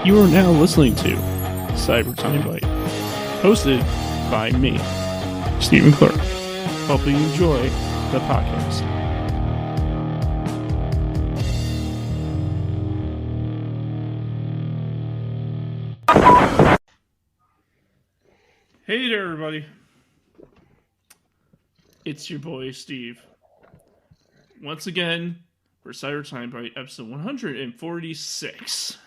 You are now listening to Cyber Timebite, hosted by me, Stephen Clark. Hope you enjoy the podcast. Hey there, everybody. It's your boy, Steve. Once again, for Cyber Timebite, episode 146.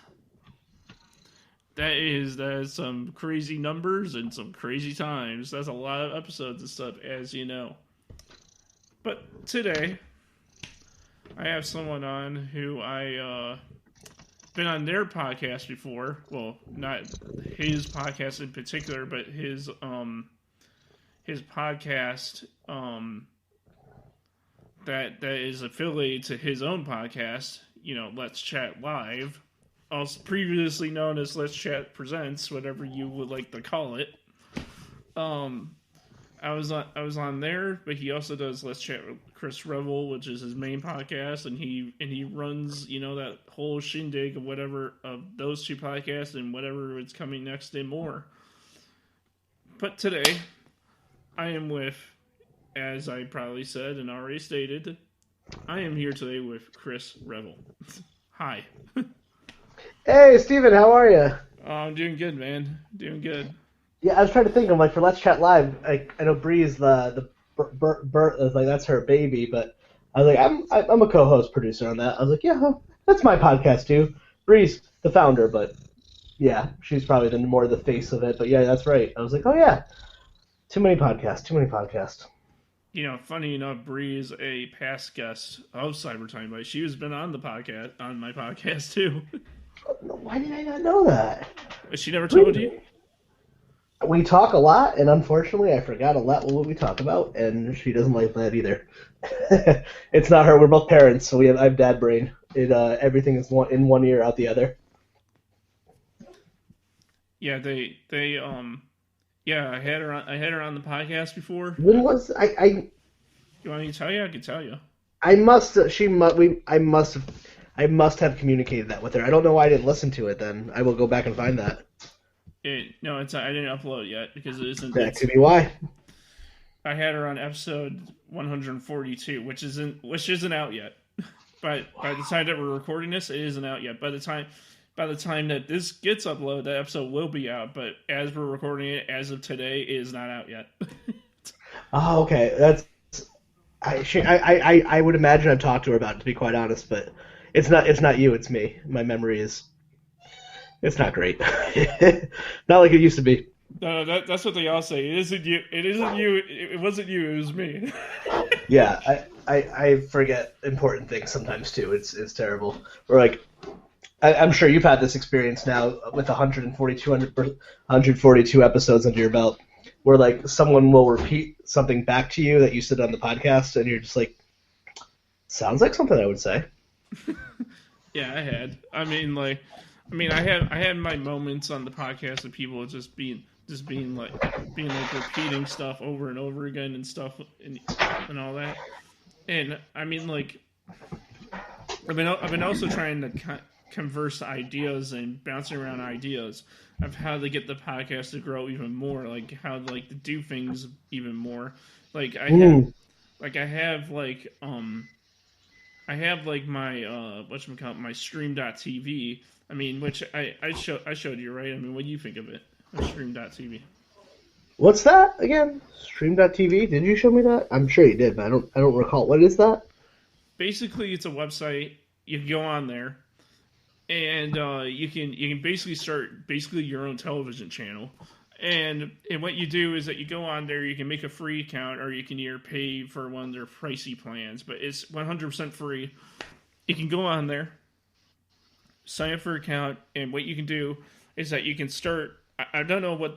That is some crazy numbers and some crazy times. That's a lot of episodes and stuff, as you know. But today, I have someone on who I been on their podcast before. Well, not his podcast in particular, but his podcast that is affiliated to his own podcast. You know, Let's Chat Live. Also previously known as Let's Chat Presents, whatever you would like to call it. I was on there, but he also does Let's Chat with Chris Revill, which is his main podcast, and he runs, you know, that whole shindig of whatever of those two podcasts and whatever is coming next and more. But today, I am with, as I probably said and already stated, I am here today with Chris Revill. Hi. Hey, Steven, how are you? I'm doing good, man. Doing good. Yeah, I was trying to think. I'm like, for Let's Chat Live, I know Bree's the like that's her baby, but I was like, I'm a co-host producer on that. I was like, yeah, that's my podcast too. Bree's the founder, but yeah, she's probably more the face of it. But yeah, that's right. I was like, oh yeah, too many podcasts. You know, funny enough, Bree is a past guest of Cyber Timebite. She has been on my podcast too. Why did I not know that? She never told you? We talk a lot, and unfortunately, I forgot a lot what we talk about, and she doesn't like that either. It's not her. We're both parents, so I have dad brain. Everything is in one ear, out the other. Yeah, yeah, I had her on the podcast before. When was I? You want me to tell you? I can tell you. I must have communicated that with her. I don't know why I didn't listen to it then. I will go back and find that. I didn't upload it yet because it isn't. That could be why. I had her on episode 142, which isn't out yet. But by the time that we're recording this, it isn't out yet. By the time that this gets uploaded, that episode will be out. But as we're recording it, as of today, it is not out yet. Oh, okay. That's I would imagine I've talked to her about it, to be quite honest, but it's not you, it's me. My memory is. It's not great. Not like it used to be. No, that's what they all say. It isn't you. It wasn't you. It was me. Yeah, I forget important things sometimes too. It's terrible. Or like, I'm sure you've had this experience now with 142 episodes under your belt, where like someone will repeat something back to you that you said on the podcast, and you're just like, sounds like something I would say. Yeah, I had. I had my moments on the podcast of people just being repeating stuff over and over again and stuff and all that. And I mean, like, I've been also trying to converse ideas and bouncing around ideas of how to get the podcast to grow even more, like how to do things even more. Like I have my my stream.tv. I mean, which I showed you, right? I mean, what do you think of it? Stream.tv. What's that again? Stream.tv? Did you show me that? I'm sure you did, but I don't recall. What is that? Basically, it's a website. You can go on there, and you can basically start your own television channel. And what you do is that you go on there, you can make a free account, or you can either pay for one of their pricey plans, but it's 100% free. You can go on there, sign up for an account, and what you can do is that you can start. I don't know what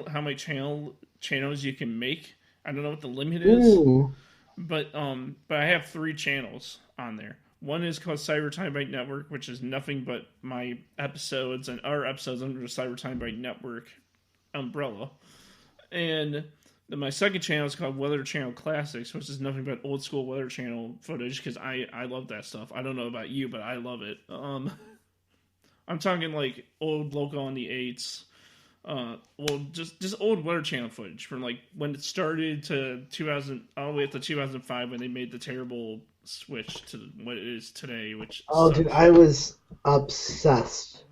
how many channels you can make. I don't know what the limit is. Ooh. But I have 3 channels on there. One is called Cyber Timebite Network, which is nothing but my episodes and our episodes under the Cyber Timebite Network umbrella. And then my second channel is called Weather Channel Classics, which is nothing but old school Weather Channel footage because I love that stuff. I don't know about you, but I love it. I'm talking like old local on the eights. Well, just old Weather Channel footage from like when it started to 2000, all the way up to 2005 when they made the terrible switch to what it is today, which Oh, dude, sucks. I was obsessed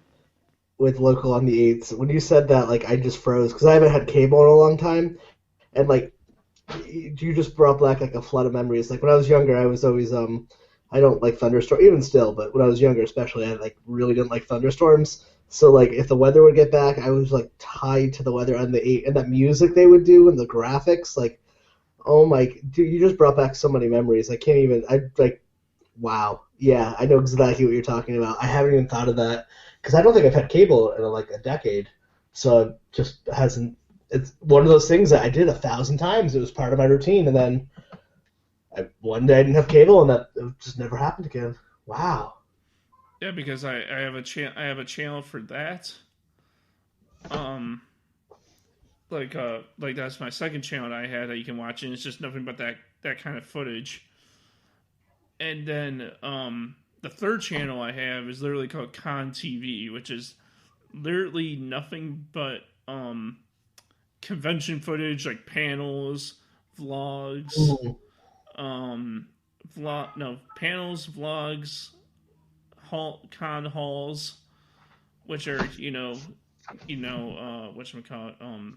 with Local on the 8s. When you said that, like, I just froze because I haven't had cable in a long time. And, like, you just brought back, like, a flood of memories. Like, when I was younger, I was always, I don't like thunderstorms, even still, but when I was younger, especially, I, like, really didn't like thunderstorms. So, like, if the weather would get back, I was, like, tied to the weather on the 8. And that music they would do and the graphics, like, oh my, dude, you just brought back so many memories. I can't even, like, wow. Yeah, I know exactly what you're talking about. I haven't even thought of that because I don't think I've had cable in like a decade. So it just hasn't. It's one of those things that I did 1,000 times. It was part of my routine, and then one day I didn't have cable, and that it just never happened again. Wow. Yeah, because I have I have a channel for that. Um, like that's my second channel that I had that you can watch, and it's just nothing but that kind of footage. And then the third channel I have is literally called Con TV, which is literally nothing but convention footage, like panels, vlogs, Ooh. panels, vlogs, con halls, which are whatchamacallit,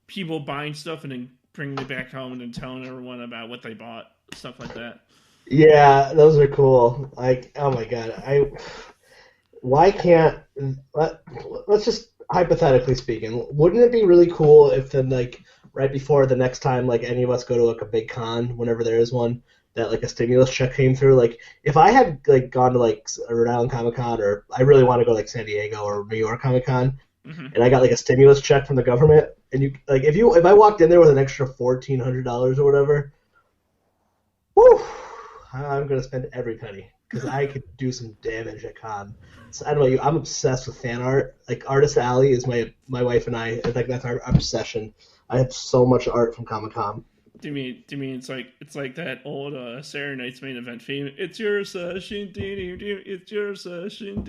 people buying stuff and then bringing it back home and then telling everyone about what they bought, stuff like that. Yeah, those are cool. Like, oh my god, why can't let, let's just hypothetically speaking, wouldn't it be really cool if then like right before the next time like any of us go to like a big con, whenever there is one, that like a stimulus check came through? Like if I had like gone to like a Rhode Island Comic Con, or I really want to go like San Diego or New York Comic Con, Hmm. and I got like a stimulus check from the government, and you like if I walked in there with an extra $1,400 or whatever, whew, I'm gonna spend every penny because I could do some damage at con. So I don't know you. I'm obsessed with fan art. Like Artist Alley is my wife and I. Like that's our obsession. I have so much art from Comic Con. Do you mean it's like that old Saturday Night's Main Event theme? It's your session, it's your session,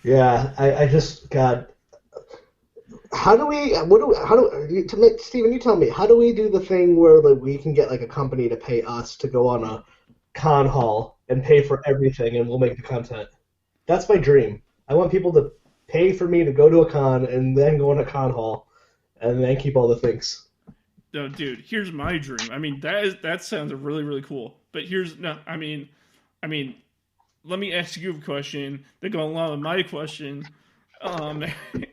Yeah, I just God. Steven, you tell me, how do we do the thing where like we can get like a company to pay us to go on a con haul and pay for everything and we'll make the content? That's my dream. I want people to pay for me to go to a con and then go on a con haul and then keep all the things. No, dude, here's my dream. I mean, that sounds really really cool. But here's no, I mean, let me ask you a question that go along with my question. Um,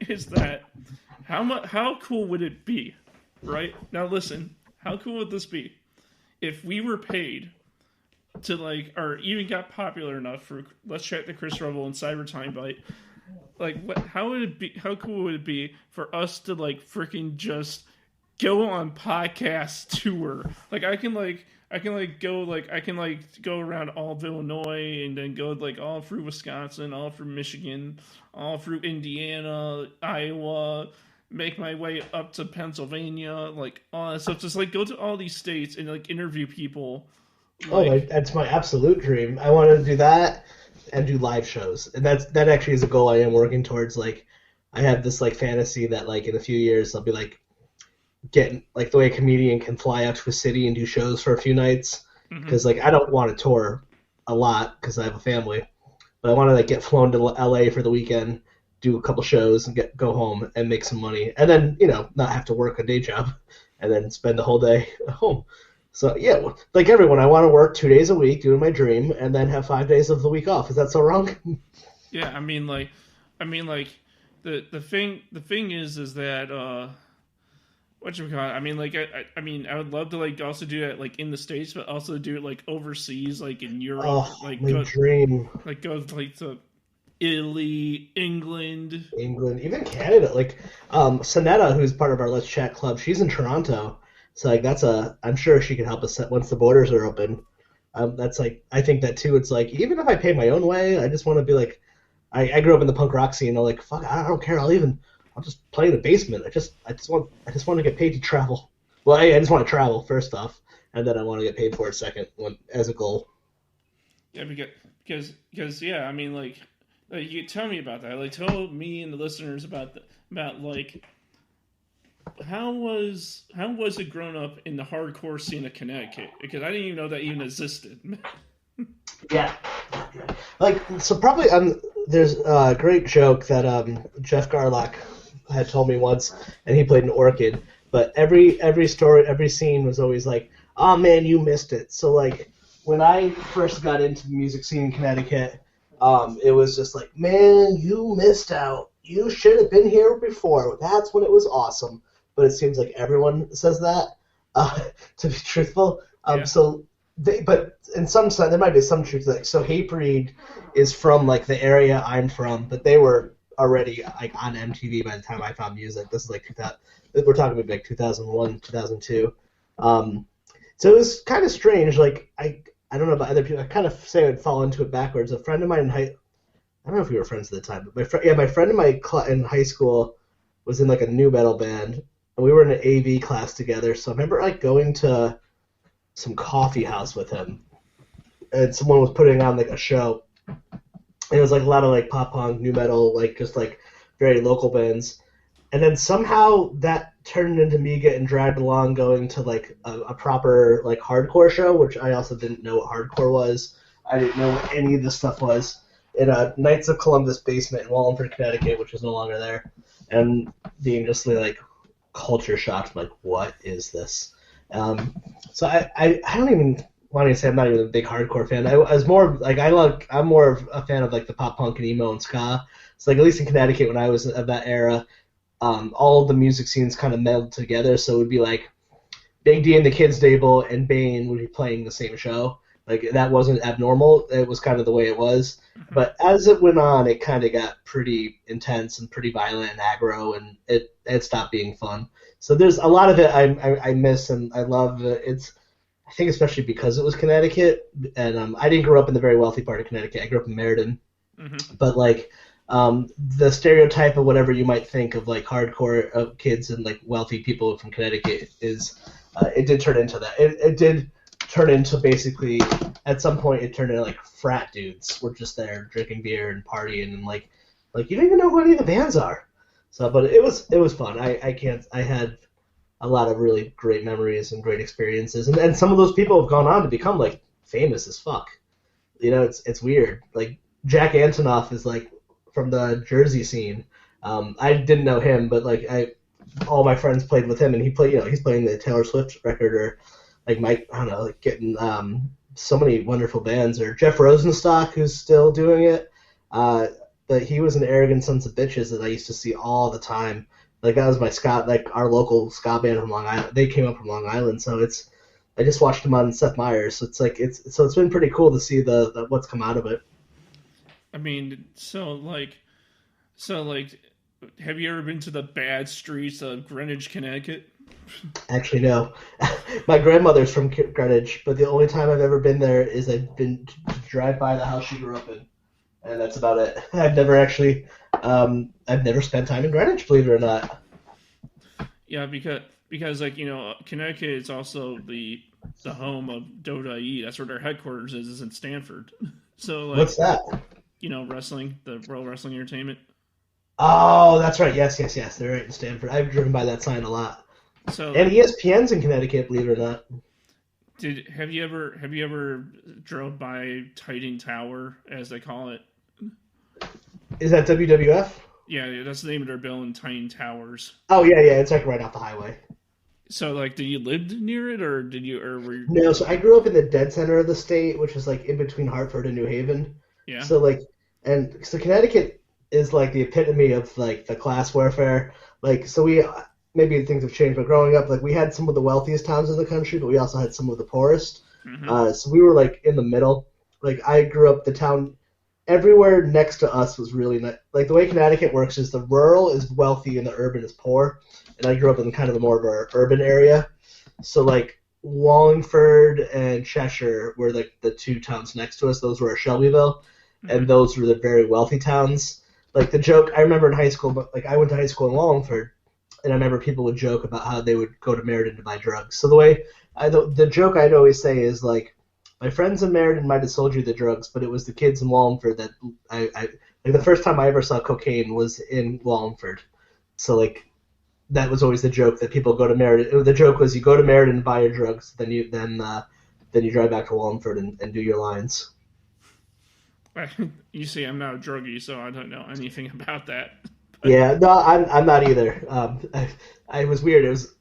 is that how cool would it be? Right now, listen, how cool would this be if we were paid to like, or even got popular enough for Let's Chat the Chris Revill and Cyber Timebite? Like, what? How would it be? How cool would it be for us to like freaking just go on podcast tour? Like, I can like go around all of Illinois and then go like all through Wisconsin, all through Michigan, all through Indiana, Iowa, make my way up to Pennsylvania, like all that stuff. Just like go to all these states and like interview people. Oh, Like, that's my absolute dream. I want to do that and do live shows, and that actually is a goal I am working towards. Like, I have this like fantasy that like in a few years I'll be like getting like the way a comedian can fly out to a city and do shows for a few nights. mm-hmm. Because like I don't want to tour a lot because I have a family, but I want to like get flown to LA for the weekend, do a couple shows, and go home and make some money, and then not have to work a day job, and then spend the whole day at home. So yeah, like everyone, I want to work 2 days a week doing my dream, and then have 5 days of the week off. Is that so wrong? Yeah, I mean like the thing is that what you call it? I mean, like, I mean, I would love to like also do that like in the States, but also do it like overseas, like in Europe, Oh, my dream. like go like to Italy, England. England, even Canada. Like Sonetta, who's part of our Let's Chat club, she's in Toronto. So like I'm sure she can help us once the borders are open. That's like I think that too. It's like even if I pay my own way, I just want to be like I grew up in the punk rock scene. I'm like fuck, I don't care. I'll just play in the basement. I just want to get paid to travel. Well, I just want to travel first off, and then I want to get paid for it second as a goal. Yeah, because yeah, I mean, you tell me about that. Like, tell me and the listeners about like how was it growing up in the hardcore scene of Connecticut? Because I didn't even know that even existed. Yeah. Like, so probably there's a great joke that Jeff Garlock had told me once, and he played an orchid. But every story, every scene was always like, "Oh man, you missed it." So like when I first got into the music scene in Connecticut, it was just like, "Man, you missed out. You should have been here before. That's when it was awesome." But it seems like everyone says that. To be truthful, Yeah. so but in some sense, there might be some truth. Like, so Hate Breed is from like the area I'm from, but they were already like on MTV by the time I found music. This is like 2000. We're talking about like 2001, 2002. So it was kind of strange. Like I don't know about other people. I kind of say I'd fall into it backwards. A friend of mine I don't know if we were friends at the time, but my friend in high school was in like a new metal band, and we were in an AV class together. So I remember like going to some coffee house with him, and someone was putting on like a show, and it was like a lot of like pop punk, new metal, like just like very local bands. And then somehow that turned into me getting dragged along going to like a proper like hardcore show, which I also didn't know what hardcore was. I didn't know what any of this stuff was. In a Knights of Columbus basement in Wallingford, Connecticut, which is no longer there, and being just like culture shocked, like what is this? So I don't even want to say I'm not even a big hardcore fan. I was more like I'm more of a fan of like the pop punk and emo and ska. So like at least in Connecticut when I was of that era, all of the music scenes kind of melded together. So it would be like Big D and the Kids Table and Bane would be playing the same show. Like that wasn't abnormal. It was kind of the way it was. Mm-hmm. But as it went on, it kind of got pretty intense and pretty violent and aggro, and it stopped being fun. So there's a lot of it I miss and I love. It's I think especially because it was Connecticut, and I didn't grow up in the very wealthy part of Connecticut. I grew up in Meriden, Mm-hmm. but like the stereotype of whatever you might think of like hardcore kids and like wealthy people from Connecticut is it did turn into that. It did turn into basically at some point it turned into like frat dudes were just there drinking beer and partying and like you don't even know who any of the bands are. So, but it was fun. I had a lot of really great memories and great experiences, and some of those people have gone on to become like famous as fuck. You know, it's weird. Like Jack Antonoff is like from the Jersey scene. I didn't know him, but like all my friends played with him, and he's playing the Taylor Swift record or like Mike, I don't know, like getting so many wonderful bands, or Jeff Rosenstock, who's still doing it. But he was an Arrogant Sons of Bitches that I used to see all the time. Like that was my ska, like our local ska band from Long Island. They came up from Long Island, so I just watched them on Seth Meyers. So it's been pretty cool to see the what's come out of it. I mean, so like, have you ever been to the bad streets of Greenwich, Connecticut? Actually, no. My grandmother's from Greenwich, but the only time I've ever been there is I've been to drive by the house she grew up in, and that's about it. I've never actually, I've never spent time in Greenwich, believe it or not. Yeah, because like Connecticut is also the home of Dota E. That's where their headquarters is in Stanford. So like, What's that? wrestling, the World Wrestling Entertainment. Oh, that's right. Yes. They're right in Stanford. I've driven by that sign a lot. So And ESPN's in Connecticut, believe it or not. have you ever drove by Titan Tower, as they call it? Is that WWF? Yeah, that's the name of their building, Titan Towers. Oh, yeah. It's like right off the highway. So like, did you live near it, or were you... No, so I grew up in the dead center of the state, which is like in between Hartford and New Haven. Yeah. So like, and so Connecticut is like the epitome of like the class warfare. Like, so maybe things have changed, but growing up, like we had some of the wealthiest towns in the country, but we also had some of the poorest. Mm-hmm. So we were like in the middle. Like I grew up, the town everywhere next to us was really like the way Connecticut works is the rural is wealthy and the urban is poor. And I grew up in kind of the more of our urban area. So like Wallingford and Cheshire were like the two towns next to us. Those were Shelbyville, and those were the very wealthy towns. Like the joke I remember in high school, but like I went to high school in Wallingford, and I remember people would joke about how they would go to Meriden to buy drugs. So the way the joke I'd always say is like my friends in Meriden might have sold you the drugs, but it was the kids in Wallingford that I like the first time I ever saw cocaine was in Wallingford. So like that was always the joke that people go to Meriden. The joke was you go to Meriden and buy your drugs, then you drive back to Wallingford and do your lines. You see, I'm not a druggie, so I don't know anything about that. Yeah, no, I'm not either. I was weird. It was.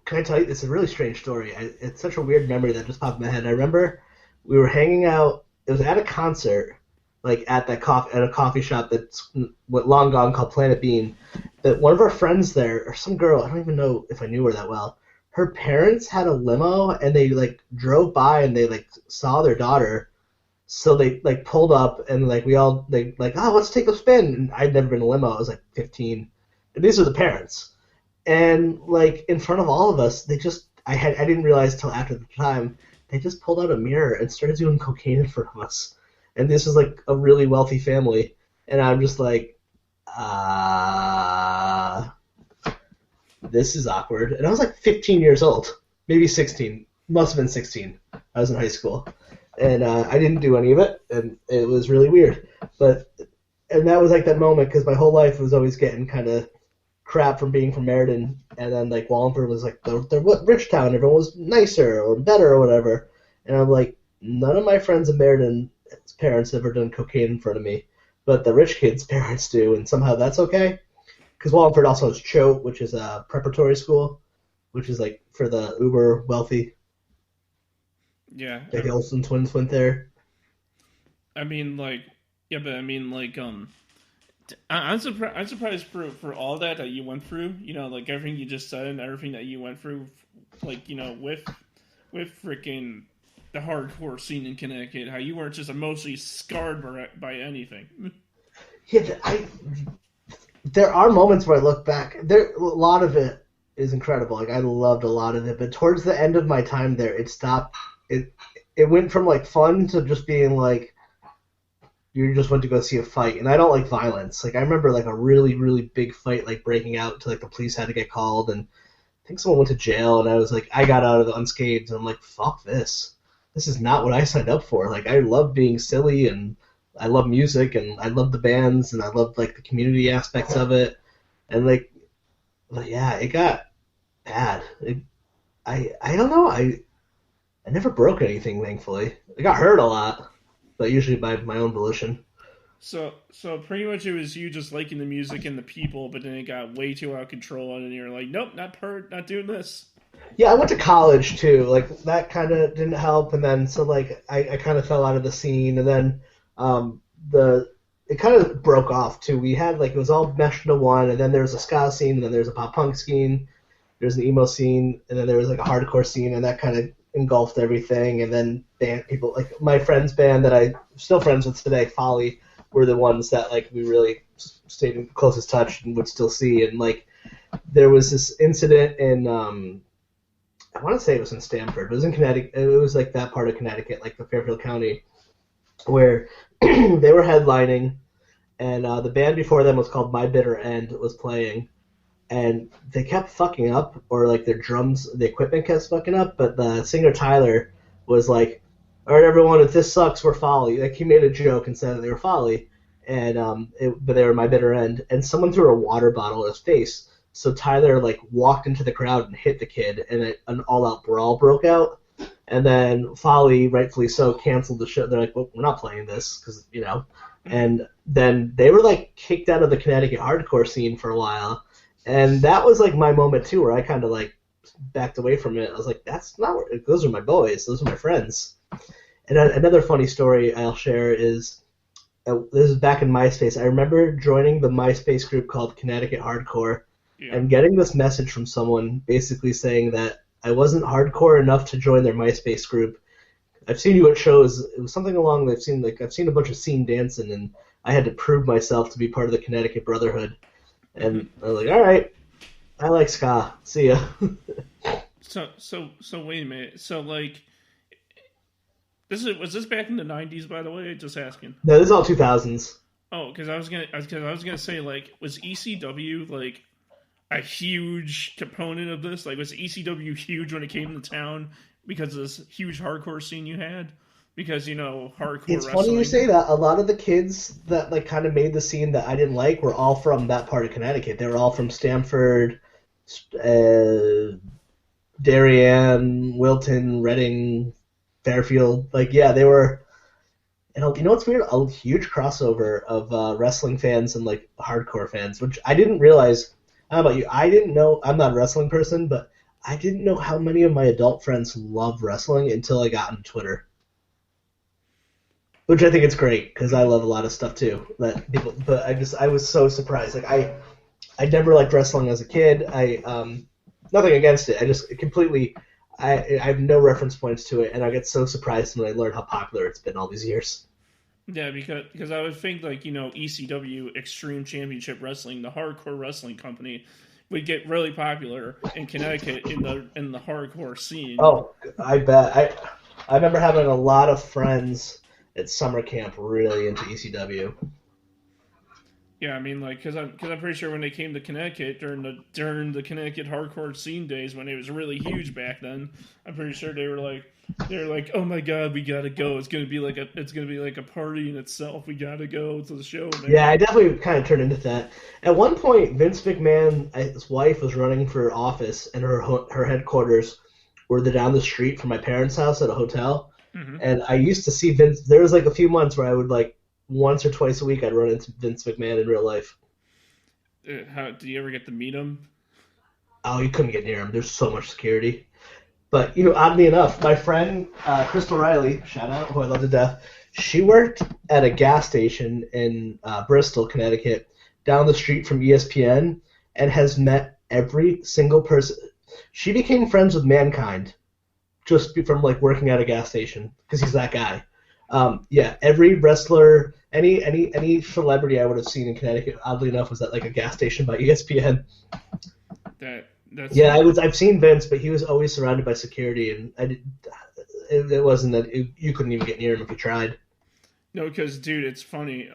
Can I tell you? It's a really strange story. It's such a weird memory that just popped in my head. I remember we were hanging out. It was at a concert, like at a coffee shop that's what long gone called Planet Bean. That one of our friends there, or some girl, I don't even know if I knew her that well. Her parents had a limo, and they like drove by, and they like saw their daughter. So they like pulled up, and like they like, oh, let's take a spin. And I'd never been in a limo. I was like 15, and these are the parents. And like in front of all of us, I didn't realize till after the time they just pulled out a mirror and started doing cocaine in front of us. And this is like a really wealthy family, and I'm just like, this is awkward. And I was like 15 years old, maybe 16, must have been 16. I was in high school, and I didn't do any of it, and it was really weird. And that was like that moment because my whole life was always getting kind of crap from being from Meriden, and then like Wallingford was like the rich town, everyone was nicer or better or whatever, and I'm like, none of my friends in Meriden parents have ever done cocaine in front of me, but the rich kids' parents do, and somehow that's okay, because Wallingford also has Choate, which is a preparatory school, which is like for the uber wealthy. Yeah, The Olsen twins went there. I mean, like, yeah, but I mean, like, I'm surprised. I'm surprised for all that you went through. You know, like everything you just said and everything that you went through, like with freaking the hardcore scene in Connecticut. How you weren't just emotionally scarred by anything. Yeah, there are moments where I look back. A lot of it is incredible. Like I loved a lot of it, but towards the end of my time there, it stopped. It went from like fun to just being like you just went to go see a fight, and I don't like violence. Like I remember like a really really big fight like breaking out to like the police had to get called, and I think someone went to jail, and I was like I got out of it unscathed, and I'm like fuck this. This is not what I signed up for. Like I love being silly, and I love music, and I love the bands, and I love like the community aspects of it, and like, but yeah, it got bad. I don't know. I never broke anything, thankfully. I got hurt a lot, but usually by my own volition. So pretty much it was you just liking the music and the people, but then it got way too out of control, and you're like, nope, not doing this. Yeah, I went to college too. Like that kind of didn't help, and then so like I kind of fell out of the scene, and then the it kind of broke off too. We had like it was all meshed into one, and then there was a ska scene, and then there's a pop punk scene, there's an emo scene, and then there was like a hardcore scene, and that kind of engulfed everything. And then band people like my friend's band that I'm still friends with today, Folly, were the ones that like we really stayed in closest touch and would still see. And like there was this incident in I want to say it was in Stamford. It was in Connecticut. It was like that part of Connecticut, like the Fairfield County, where they were headlining, and the band before them was called My Bitter End was playing, and they kept fucking up, or like their drums, the equipment kept fucking up, but the singer Tyler was like, all right, everyone, if this sucks, we're Folly. Like he made a joke and said that they were Folly, and but they were My Bitter End, and someone threw a water bottle at his face. So Tyler like walked into the crowd and hit the kid, and an all-out brawl broke out. And then Folly, rightfully so, canceled the show. They're like, well, we're not playing this because, you know. And then they were like kicked out of the Connecticut hardcore scene for a while. And that was like my moment too, where I kind of like backed away from it. I was like, that's not where, those are my boys. Those are my friends. And another funny story I'll share is, this is back in MySpace. I remember joining the MySpace group called Connecticut Hardcore. Yeah. And getting this message from someone basically saying that I wasn't hardcore enough to join their MySpace group. I've seen you at shows. It was something along I've seen a bunch of scene dancing, and I had to prove myself to be part of the Connecticut Brotherhood. And I was like, all right, I like ska. See ya. So wait a minute. So like, was this back in the 90s, by the way? Just asking. No, this is all 2000s. Oh, because I was gonna say, like, was ECW like a huge component of this? Like, was ECW huge when it came to town because of this huge hardcore scene you had? because hardcore It's funny you wrestling. say that. A lot of the kids that like kind of made the scene that I didn't like were all from that part of Connecticut. They were all from Stamford, uh, Darien, Wilton, Reading, Fairfield. Like, yeah, they were. And you know what's weird? A huge crossover of wrestling fans and like hardcore fans, which I didn't realize. I don't know about you. I didn't know. I'm not a wrestling person, but I didn't know how many of my adult friends love wrestling until I got on Twitter. Which I think it's great because I love a lot of stuff too. That people, but I was so surprised. Like I never liked wrestling as a kid. Nothing against it. I just completely I have no reference points to it, and I get so surprised when I learn how popular it's been all these years. Yeah, because I would think like ECW Extreme Championship Wrestling, the hardcore wrestling company, would get really popular in Connecticut in the hardcore scene. Oh, I bet. I remember having a lot of friends at summer camp really into ECW. Yeah, I mean, like, because I'm pretty sure when they came to Connecticut during the Connecticut hardcore scene days when it was really huge back then, I'm pretty sure they were like, oh my god, we gotta go. It's gonna be like a party in itself. We gotta go to the show, Yeah, man. I definitely kind of turned into that. At one point, Vince McMahon, his wife, was running for office, and her headquarters were down the street from my parents' house at a hotel. Mm-hmm. And I used to see Vince. There was like a few months where I would like once or twice a week I'd run into Vince McMahon in real life. How did you ever get to meet him? Oh, you couldn't get near him. There's so much security. But oddly enough, my friend Crystal Riley, shout out, who I love to death, she worked at a gas station in Bristol, Connecticut, down the street from ESPN, and has met every single person. She became friends with Mankind just from like working at a gas station because he's that guy. Yeah, every wrestler, any celebrity I would have seen in Connecticut, oddly enough, was at like a gas station by ESPN. That's Yeah, I've seen Vince, but he was always surrounded by security, and it wasn't that you couldn't even get near him if you tried. No, because dude, it's funny.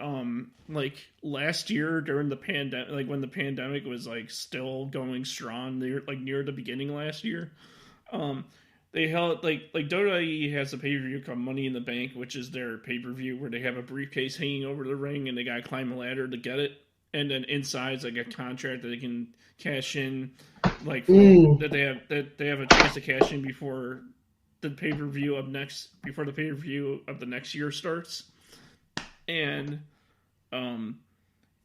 Like last year during the pandemic, like when the pandemic was like still going strong, near the beginning last year. Um, they held like WWE has a pay per view called Money in the Bank, which is their pay per view where they have a briefcase hanging over the ring and they gotta climb a ladder to get it, and then inside's like a contract that they can cash in, like that they have a chance to cash in before the pay per view of the next year starts, and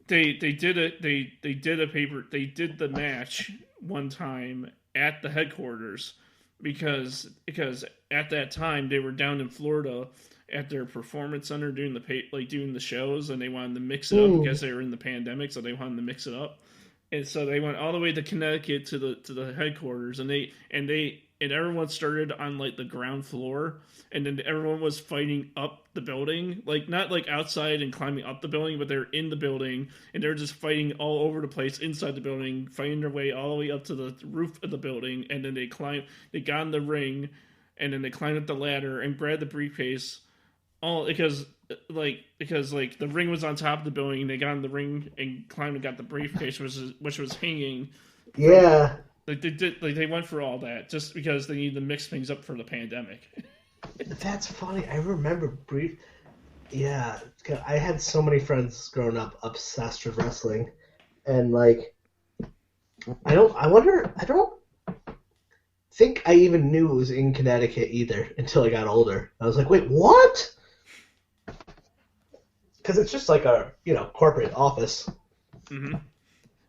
they did it they did the match one time at the headquarters because at that time they were down in Florida at their performance center doing the shows, and they wanted to mix it up because they were in the pandemic, so they wanted to mix it up. And so they went all the way to Connecticut to the headquarters, and everyone started on like the ground floor, and then everyone was fighting up the building, like not like outside and climbing up the building, but they're in the building and they're just fighting all over the place inside the building, fighting their way all the way up to the roof of the building, and then they got in the ring, and then they climbed up the ladder and grabbed the briefcase, all because the ring was on top of the building, and they got in the ring and climbed and got the briefcase, which was hanging from. Yeah, Like they did, like they went for all that just because they needed to mix things up for the pandemic. that's funny. I remember brief. Yeah, I had so many friends growing up obsessed with wrestling, and like I don't think I even knew it was in Connecticut either until I got older. I was like, wait, what? Because it's just like a corporate office. Mm-hmm.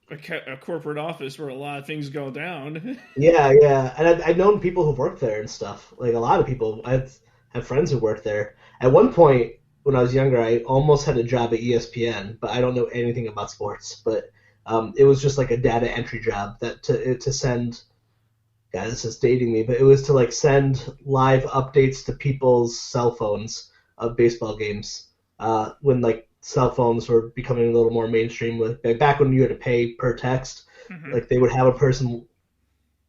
A corporate office where a lot of things go down. Yeah, yeah, and I've known people who've worked there and stuff. Like a lot of people, have friends who worked there. At one point, when I was younger, I almost had a job at ESPN, but I don't know anything about sports. But it was just like a data entry job that to send. Yeah, this is dating me, but it was to like send live updates to people's cell phones of baseball games. When like cell phones were becoming a little more mainstream, like back when you had to pay per text, Mm-hmm. like they would have a person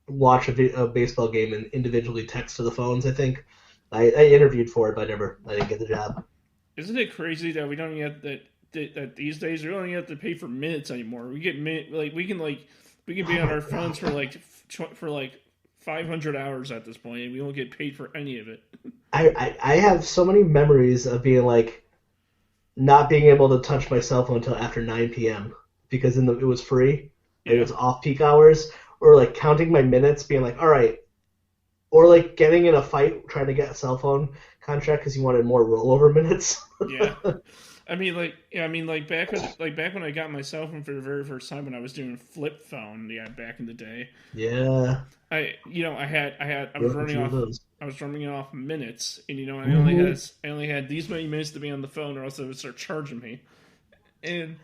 watch a baseball game and individually text to the phones. I think I interviewed for it, but I didn't get the job. Isn't it crazy that we don't even have that these days we don't even have to pay for minutes anymore? We get we can be Oh on my our phones god. for like 500 hours at this point, and we don't get paid for any of it. I have so many memories of being like not being able to touch my cell phone until after 9 p.m. because it was free, like it Yeah, was off peak hours, or like counting my minutes, being like, all right, or like getting in a fight trying to get a cell phone contract because you wanted more rollover minutes. yeah. I mean, back when I got my cell phone for the very first time when I was doing flip phone, yeah, back in the day. Yeah, I was grew up with running two of off, those. minutes, and Mm-hmm. I only had these many minutes to be on the phone, or else they would start charging me. And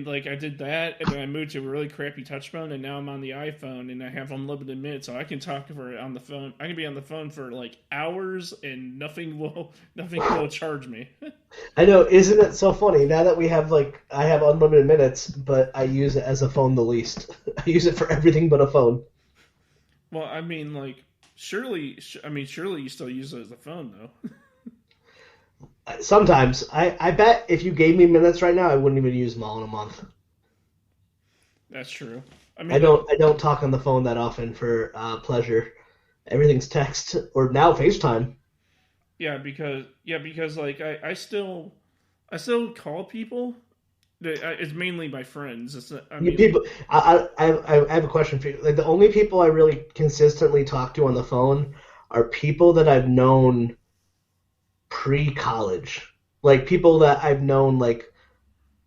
like I did that, and then I moved to a really crappy touch phone, and now I'm on the iPhone, and I have unlimited minutes, so I can talk for on the phone. I can be on the phone for like hours, and nothing will charge me. I know, isn't it so funny? Now that we have like I have unlimited minutes, but I use it as a phone the least. I use it for everything but a phone. Well, I mean, like surely you still use it as a phone though. Sometimes I bet if you gave me minutes right now, I wouldn't even use them all in a month. That's true. I mean, like I don't talk on the phone that often for pleasure. Everything's text or now FaceTime. because like I still call people. It's mainly my friends. I You mean, like people, I have a question for you. Like the only people I really consistently talk to on the phone are people that I've known pre-college, like people that I've known like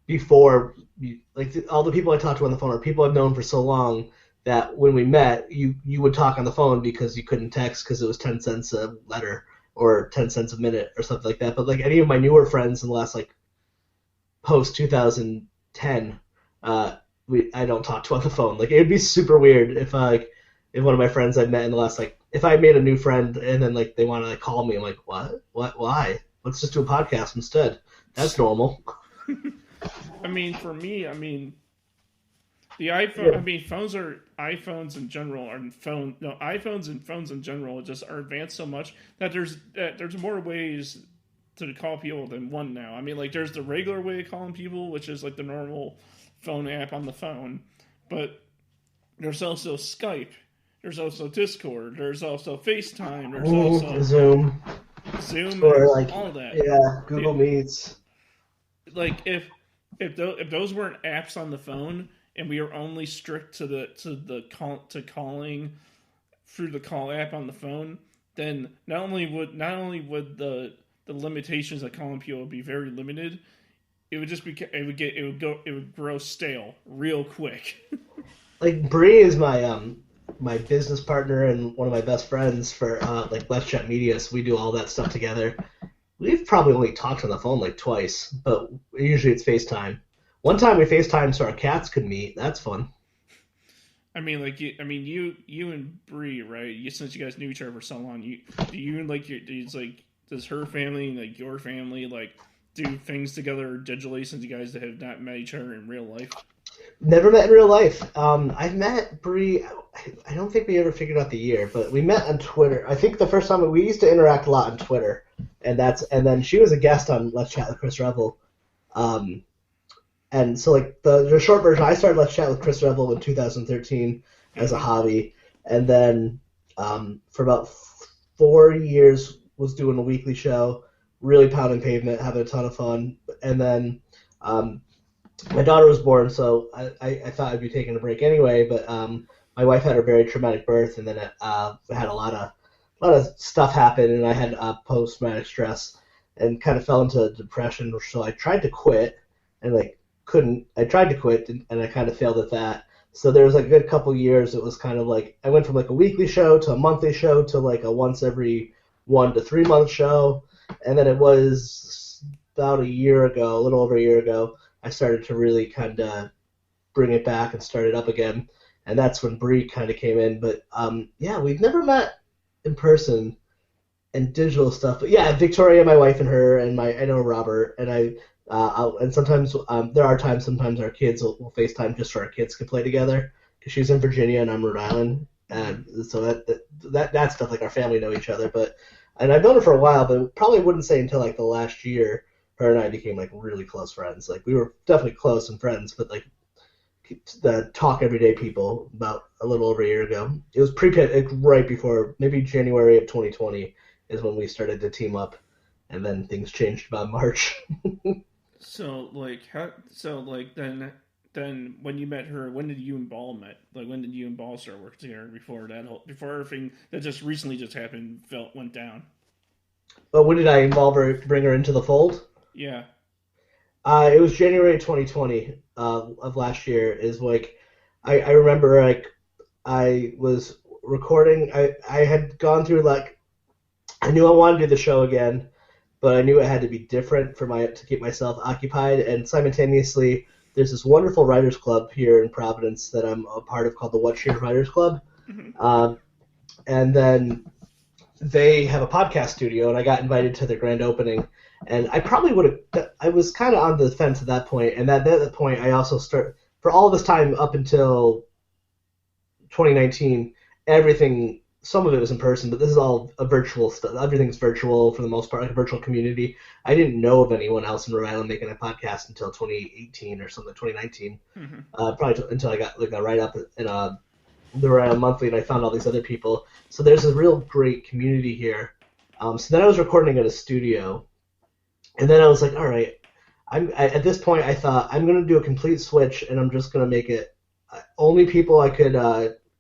before. Like all the people I talk to on the phone are people I've known for so long that when we met, you would talk on the phone because you couldn't text because it was 10 cents a letter or 10 cents a minute or something like that. But like any of my newer friends in the last like post 2010, I don't talk to on the phone. Like it would be super weird if like if one of my friends I met in the last like if I made a new friend and then like they want to like call me, I'm like what why? Let's just do a podcast instead. That's normal. I mean, for me, I mean, the iPhone. I Yeah. mean, iPhones in general are phone. No, iPhones and phones in general just are advanced so much that there's more ways to call people than one now. I mean, like there's the regular way of calling people, which is like the normal phone app on the phone, but there's also Skype. There's also Discord. There's also FaceTime. There's also Zoom Zoom. or like All that. yeah, It, Google Meets. like if those weren't apps on the phone and we were only strict to calling through the call app on the phone, then not only would the limitations of calling people be very limited, it would just be it would grow stale real quick. Like Bree is my business partner and one of my best friends for like Let's Chat Media. So we do all that stuff together. We've probably only talked on the phone like twice, but usually it's FaceTime. One time we FaceTime so our cats could meet. That's fun. I mean, like you and Bree, right? Since you guys knew each other for so long, you and like does her family and like your family like do things together digitally since you guys have not met each other in real life? Never met in real life. I've met Bree. I don't think we ever figured out the year, but we met on Twitter. I think the first time we used to interact a lot on Twitter, and then she was a guest on Let's Chat with Chris Revel. Um, and so like the short version, I started Let's Chat with Chris Revel in 2013 as a Mm-hmm. hobby, and then for about 4 years was doing a weekly show, really pounding pavement, having a ton of fun, and then um, my daughter was born, so I thought I'd be taking a break anyway. But my wife had a very traumatic birth, and then it had a lot of stuff happen, and I had post traumatic stress, and kind of fell into depression. So I tried to quit, and like couldn't. I tried to quit, and I kind of failed at that. So there was like a good couple years. It was kind of like I went from like a weekly show to a monthly show to like a once every 1 to 3 month show, and then it was about a year ago, a little over a year ago, I started to really kind of bring it back and start it up again. And that's when Bree kind of came in. But yeah, we've never met in person and digital stuff. But yeah, Victoria, my wife, and her, and I know Robert, and and sometimes there are times sometimes our kids will FaceTime just so our kids can play together because she's in Virginia and I'm Rhode Island, Mm-hmm. and so that stuff like our family know each other. But and I've known her for a while, but probably wouldn't say until like the last year her and I became like really close friends. Like we were definitely close and friends, but like the Talk Everyday people about a little over a year ago. It was right before, maybe January of 2020 is when we started to team up, and then things changed about March. So like how? So like then when you met her, when did you and Ball met? Like when did you and Ball start working together before everything that just recently just happened went down? But when did I involve her, bring her into the fold? Yeah. It was January 2020 of last year. Is like I remember like I was recording. I had gone through like I knew I wanted to do the show again, but I knew it had to be different to keep myself occupied. And simultaneously, there's this wonderful writers club here in Providence that I'm a part of called the What Cheer Writers Club. Mm-hmm. And then they have a podcast studio, and I got invited to their grand opening. And I probably would have. I was kind of on the fence at that point, and at that point, I also for all this time up until 2019. Everything, some of it was in person, but this is all a virtual stuff. Everything's virtual for the most part, like a virtual community. I didn't know of anyone else in Rhode Island making a podcast until 2018 or something, 2019. Mm-hmm. Probably until I got like a write up in the Rhode Island Monthly, and I found all these other people. So there's a real great community here. So then I was recording at a studio, and then I was like, all right. At this point, I thought I'm going to do a complete switch, and I'm just going to make it only people I could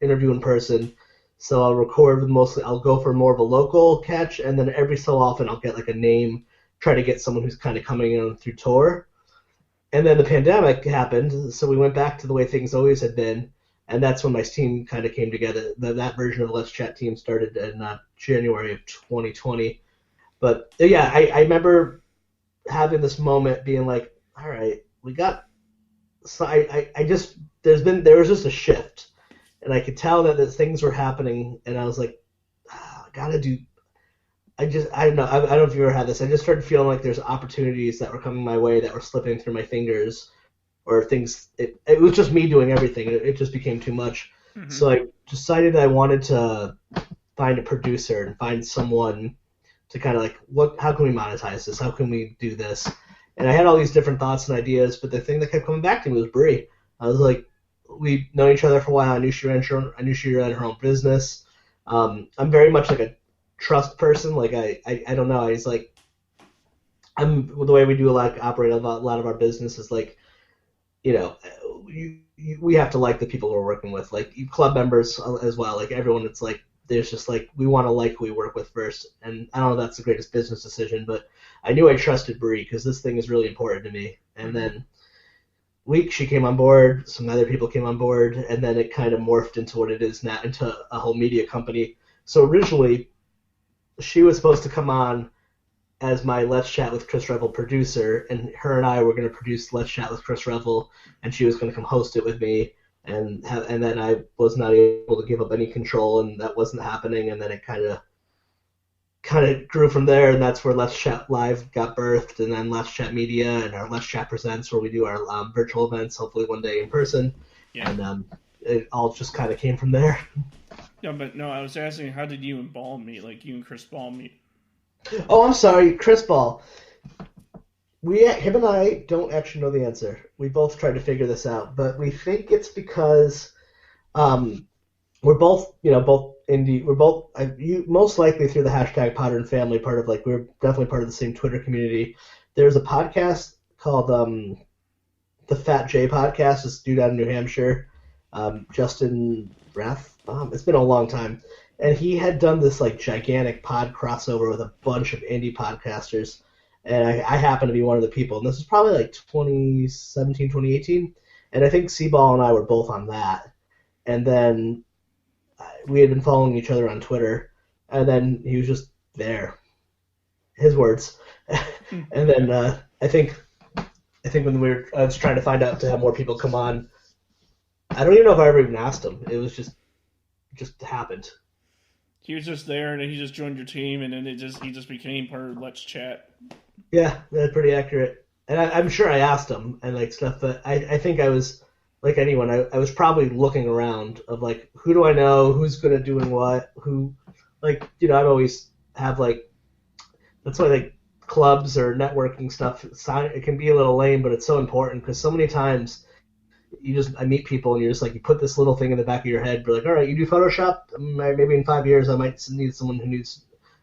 interview in person. So I'll record with I'll go for more of a local catch, and then every so often I'll get like a name, try to get someone who's kind of coming in through tour. And then the pandemic happened, so we went back to the way things always had been, and that's when my team kind of came together. That version of the Let's Chat team started in January of 2020. But yeah, I remember having this moment being like, all right, we got. So I just there was just a shift, and I could tell that things were happening, and I was like, I gotta do. I don't know. I don't know if you ever had this. I just started feeling like there's opportunities that were coming my way that were slipping through my fingers, or things. It was just me doing everything. It just became too much. Mm-hmm. So I decided I wanted to find a producer and find someone to kind of like, how can we monetize this? How can we do this? And I had all these different thoughts and ideas, but the thing that kept coming back to me was Brie. I was like, we've known each other for a while. I knew she ran her own business. I'm very much like a trust person. Like I don't know. He's like, the way we do operate a lot of our business is like, we have to like the people we're working with, like club members as well. Like everyone, it's like there's just like we want to like who we work with first. And I don't know if that's the greatest business decision, but I knew I trusted Brie because this thing is really important to me. And then she came on board, some other people came on board, and then it kind of morphed into what it is now, into a whole media company. So originally, she was supposed to come on as my Let's Chat with Chris Revill producer, and her and I were going to produce Let's Chat with Chris Revill, and she was going to come host it with me, and then I was not able to give up any control, and that wasn't happening, and then it kind of grew from there, and that's where Let's Chat Live got birthed, and then Let's Chat Media and our Let's Chat Presents, where we do our virtual events, hopefully one day in person, and it all just kind of came from there. Yeah, but no, I was asking, how did you and Ball meet? Like you and Chris Ball meet? Oh, I'm sorry, Chris Ball. Him and I don't actually know the answer. We both tried to figure this out, but we think it's because we're both indie. We're both most likely through the hashtag Podern Family. We're definitely part of the same Twitter community. There's a podcast called the Fat J Podcast. This dude out of New Hampshire, Justin Rath. It's been a long time, and he had done this like gigantic pod crossover with a bunch of indie podcasters, and I happen to be one of the people. And this is probably like 2017, 2018, and I think C-Ball and I were both on that. And then we had been following each other on Twitter, and then he was just there. His words. And then I think when I was trying to find out to have more people come on, I don't even know if I ever even asked him. It was just happened. He was just there, and then he just joined your team, and then he just became part of Let's Chat. Yeah, that's pretty accurate. And I'm sure I asked him and like stuff, but I think I was like anyone. I was probably looking around of like, who do I know, who's good at doing what, who, like, I've always have like, that's why like clubs or networking stuff, it can be a little lame, but it's so important because so many times I meet people and you're just like, you put this little thing in the back of your head. You're like, all right, you do Photoshop. Maybe in 5 years I might need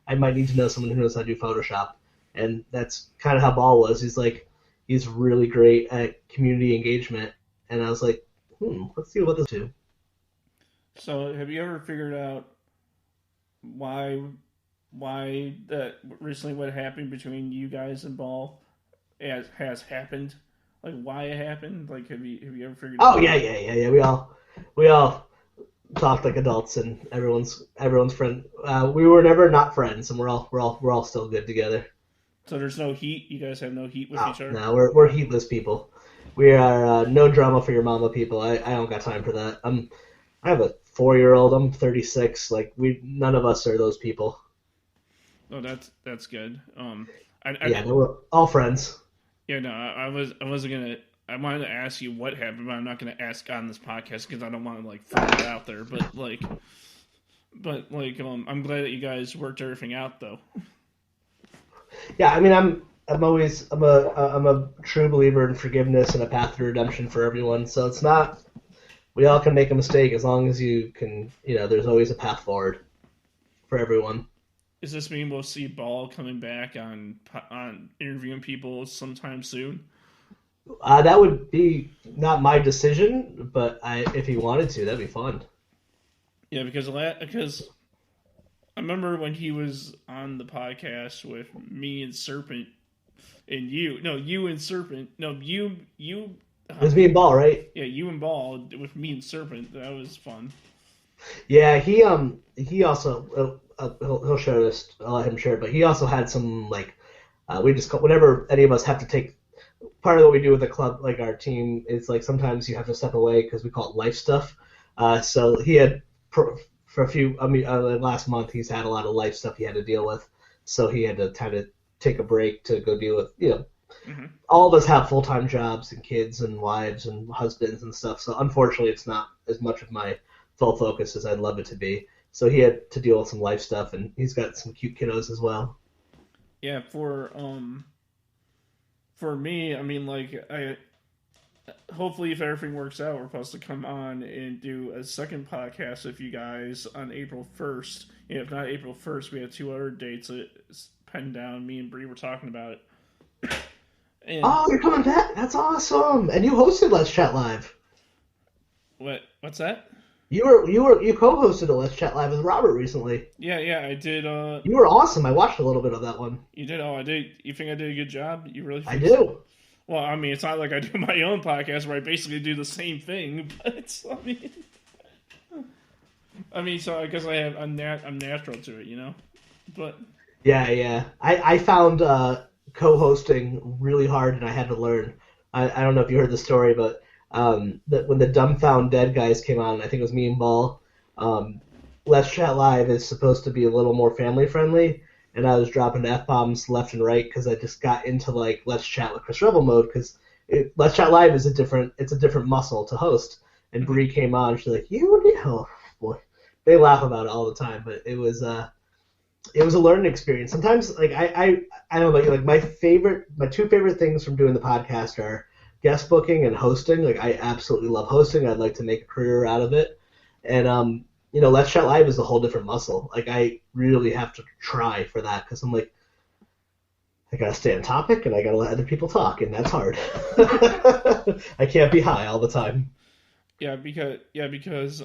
I might need to know someone who knows how to do Photoshop. And that's kind of how Ball was. He's really great at community engagement. And I was like, let's see what this do. So, have you ever figured out why that recently what happened between you guys and Ball has happened? Like why it happened? Like have you ever figured Oh out? yeah. We all talked like adults, and everyone's friend. We were never not friends, and we're all still good together. So there's no heat. You guys have no heat with Oh each other. no, we're heatless people. We are no drama for your mama people. I don't got time for that. I have a 4-year-old. I'm 36. Like none of us are those people. Oh, that's good. Yeah, we're all friends. Yeah, no, I wasn't gonna. I wanted to ask you what happened, but I'm not gonna ask on this podcast because I don't want to like throw it out there. But I'm glad that you guys worked everything out though. Yeah, I mean, I'm a true believer in forgiveness and a path to redemption for everyone. So it's not we all can make a mistake as long as you can. There's always a path forward for everyone. Does this mean we'll see Ball coming back on interviewing people sometime soon? That would be not my decision, but if he wanted to, that'd be fun. Yeah, because I remember when he was on the podcast with me and Serpent and you. No, you and Serpent. No, you. It was me and Ball, right? Yeah, you and Ball with me and Serpent. That was fun. Yeah, he also he'll share this. I'll let him share it, but he also had some like we just whenever any of us have to take part of what we do with the club, like our team, is like sometimes you have to step away because we call it life stuff. So he had for a few. I mean, last month he's had a lot of life stuff he had to deal with, so he had to kind of take a break to go deal with. Mm-hmm. All of us have full time jobs and kids and wives and husbands and stuff. So unfortunately, it's not as much of my full focus as I'd love it to be. So he had to deal with some life stuff, and he's got some cute kiddos as well. Yeah, for me, I mean, like I hopefully if everything works out, we're supposed to come on and do a second podcast with you guys on April 1st. And if not April 1st, we have 2 other dates that penned down. Me and Bree were talking about it. And Oh, you're coming back? That's awesome! And you hosted Let's Chat Live. what's that? You co-hosted a Let's Chat Live with Robert recently. Yeah, I did. You were awesome. I watched a little bit of that one. You did. Oh, I did. You think I did a good job? You really I think so? do. Well, I mean, it's not like I do my own podcast where I basically do the same thing, but I mean, so I guess I'm natural to it, you know. But Yeah. I found co-hosting really hard, and I had to learn. I don't know if you heard the story, but that when the Dumbfound Dead guys came on, I think it was me and Ball. Let's Chat Live is supposed to be a little more family friendly, and I was dropping F-bombs left and right because I just got into like Let's Chat with Chris Revill mode because Let's Chat Live is it's a different muscle to host. And Bree came on, she's like, oh boy, they laugh about it all the time, but it was a learning experience. Sometimes like I don't know about you, like my 2 favorite things from doing the podcast are guest booking and hosting. Like I absolutely love hosting. I'd like to make a career out of it, and Let's Chat Live is a whole different muscle. Like I really have to try for that because I'm like, I gotta stay on topic and I gotta let other people talk, and that's hard. I can't be high all the time. because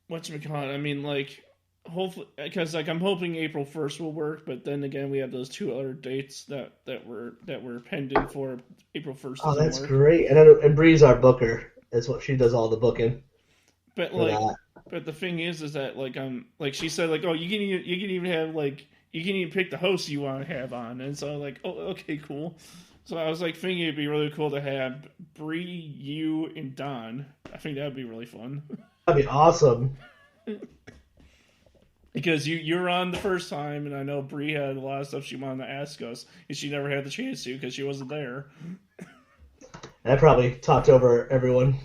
whatchamacallit, I mean, like hopefully because like I'm hoping April 1st will work, but then again we have those 2 other dates that were pending for April 1st. Oh, that's work. great. And Bree's our booker. That's what she does all the booking. But but the thing is that like she said like, oh, you can even have like you can even pick the host you want to have on, and so like, oh, okay, cool. So I was like thinking it'd be really cool to have Bree, you, and Don. I think that'd be really fun. That'd be awesome. Because you're on the first time, and I know Bree had a lot of stuff she wanted to ask us, and she never had the chance to because she wasn't there. I probably talked over everyone.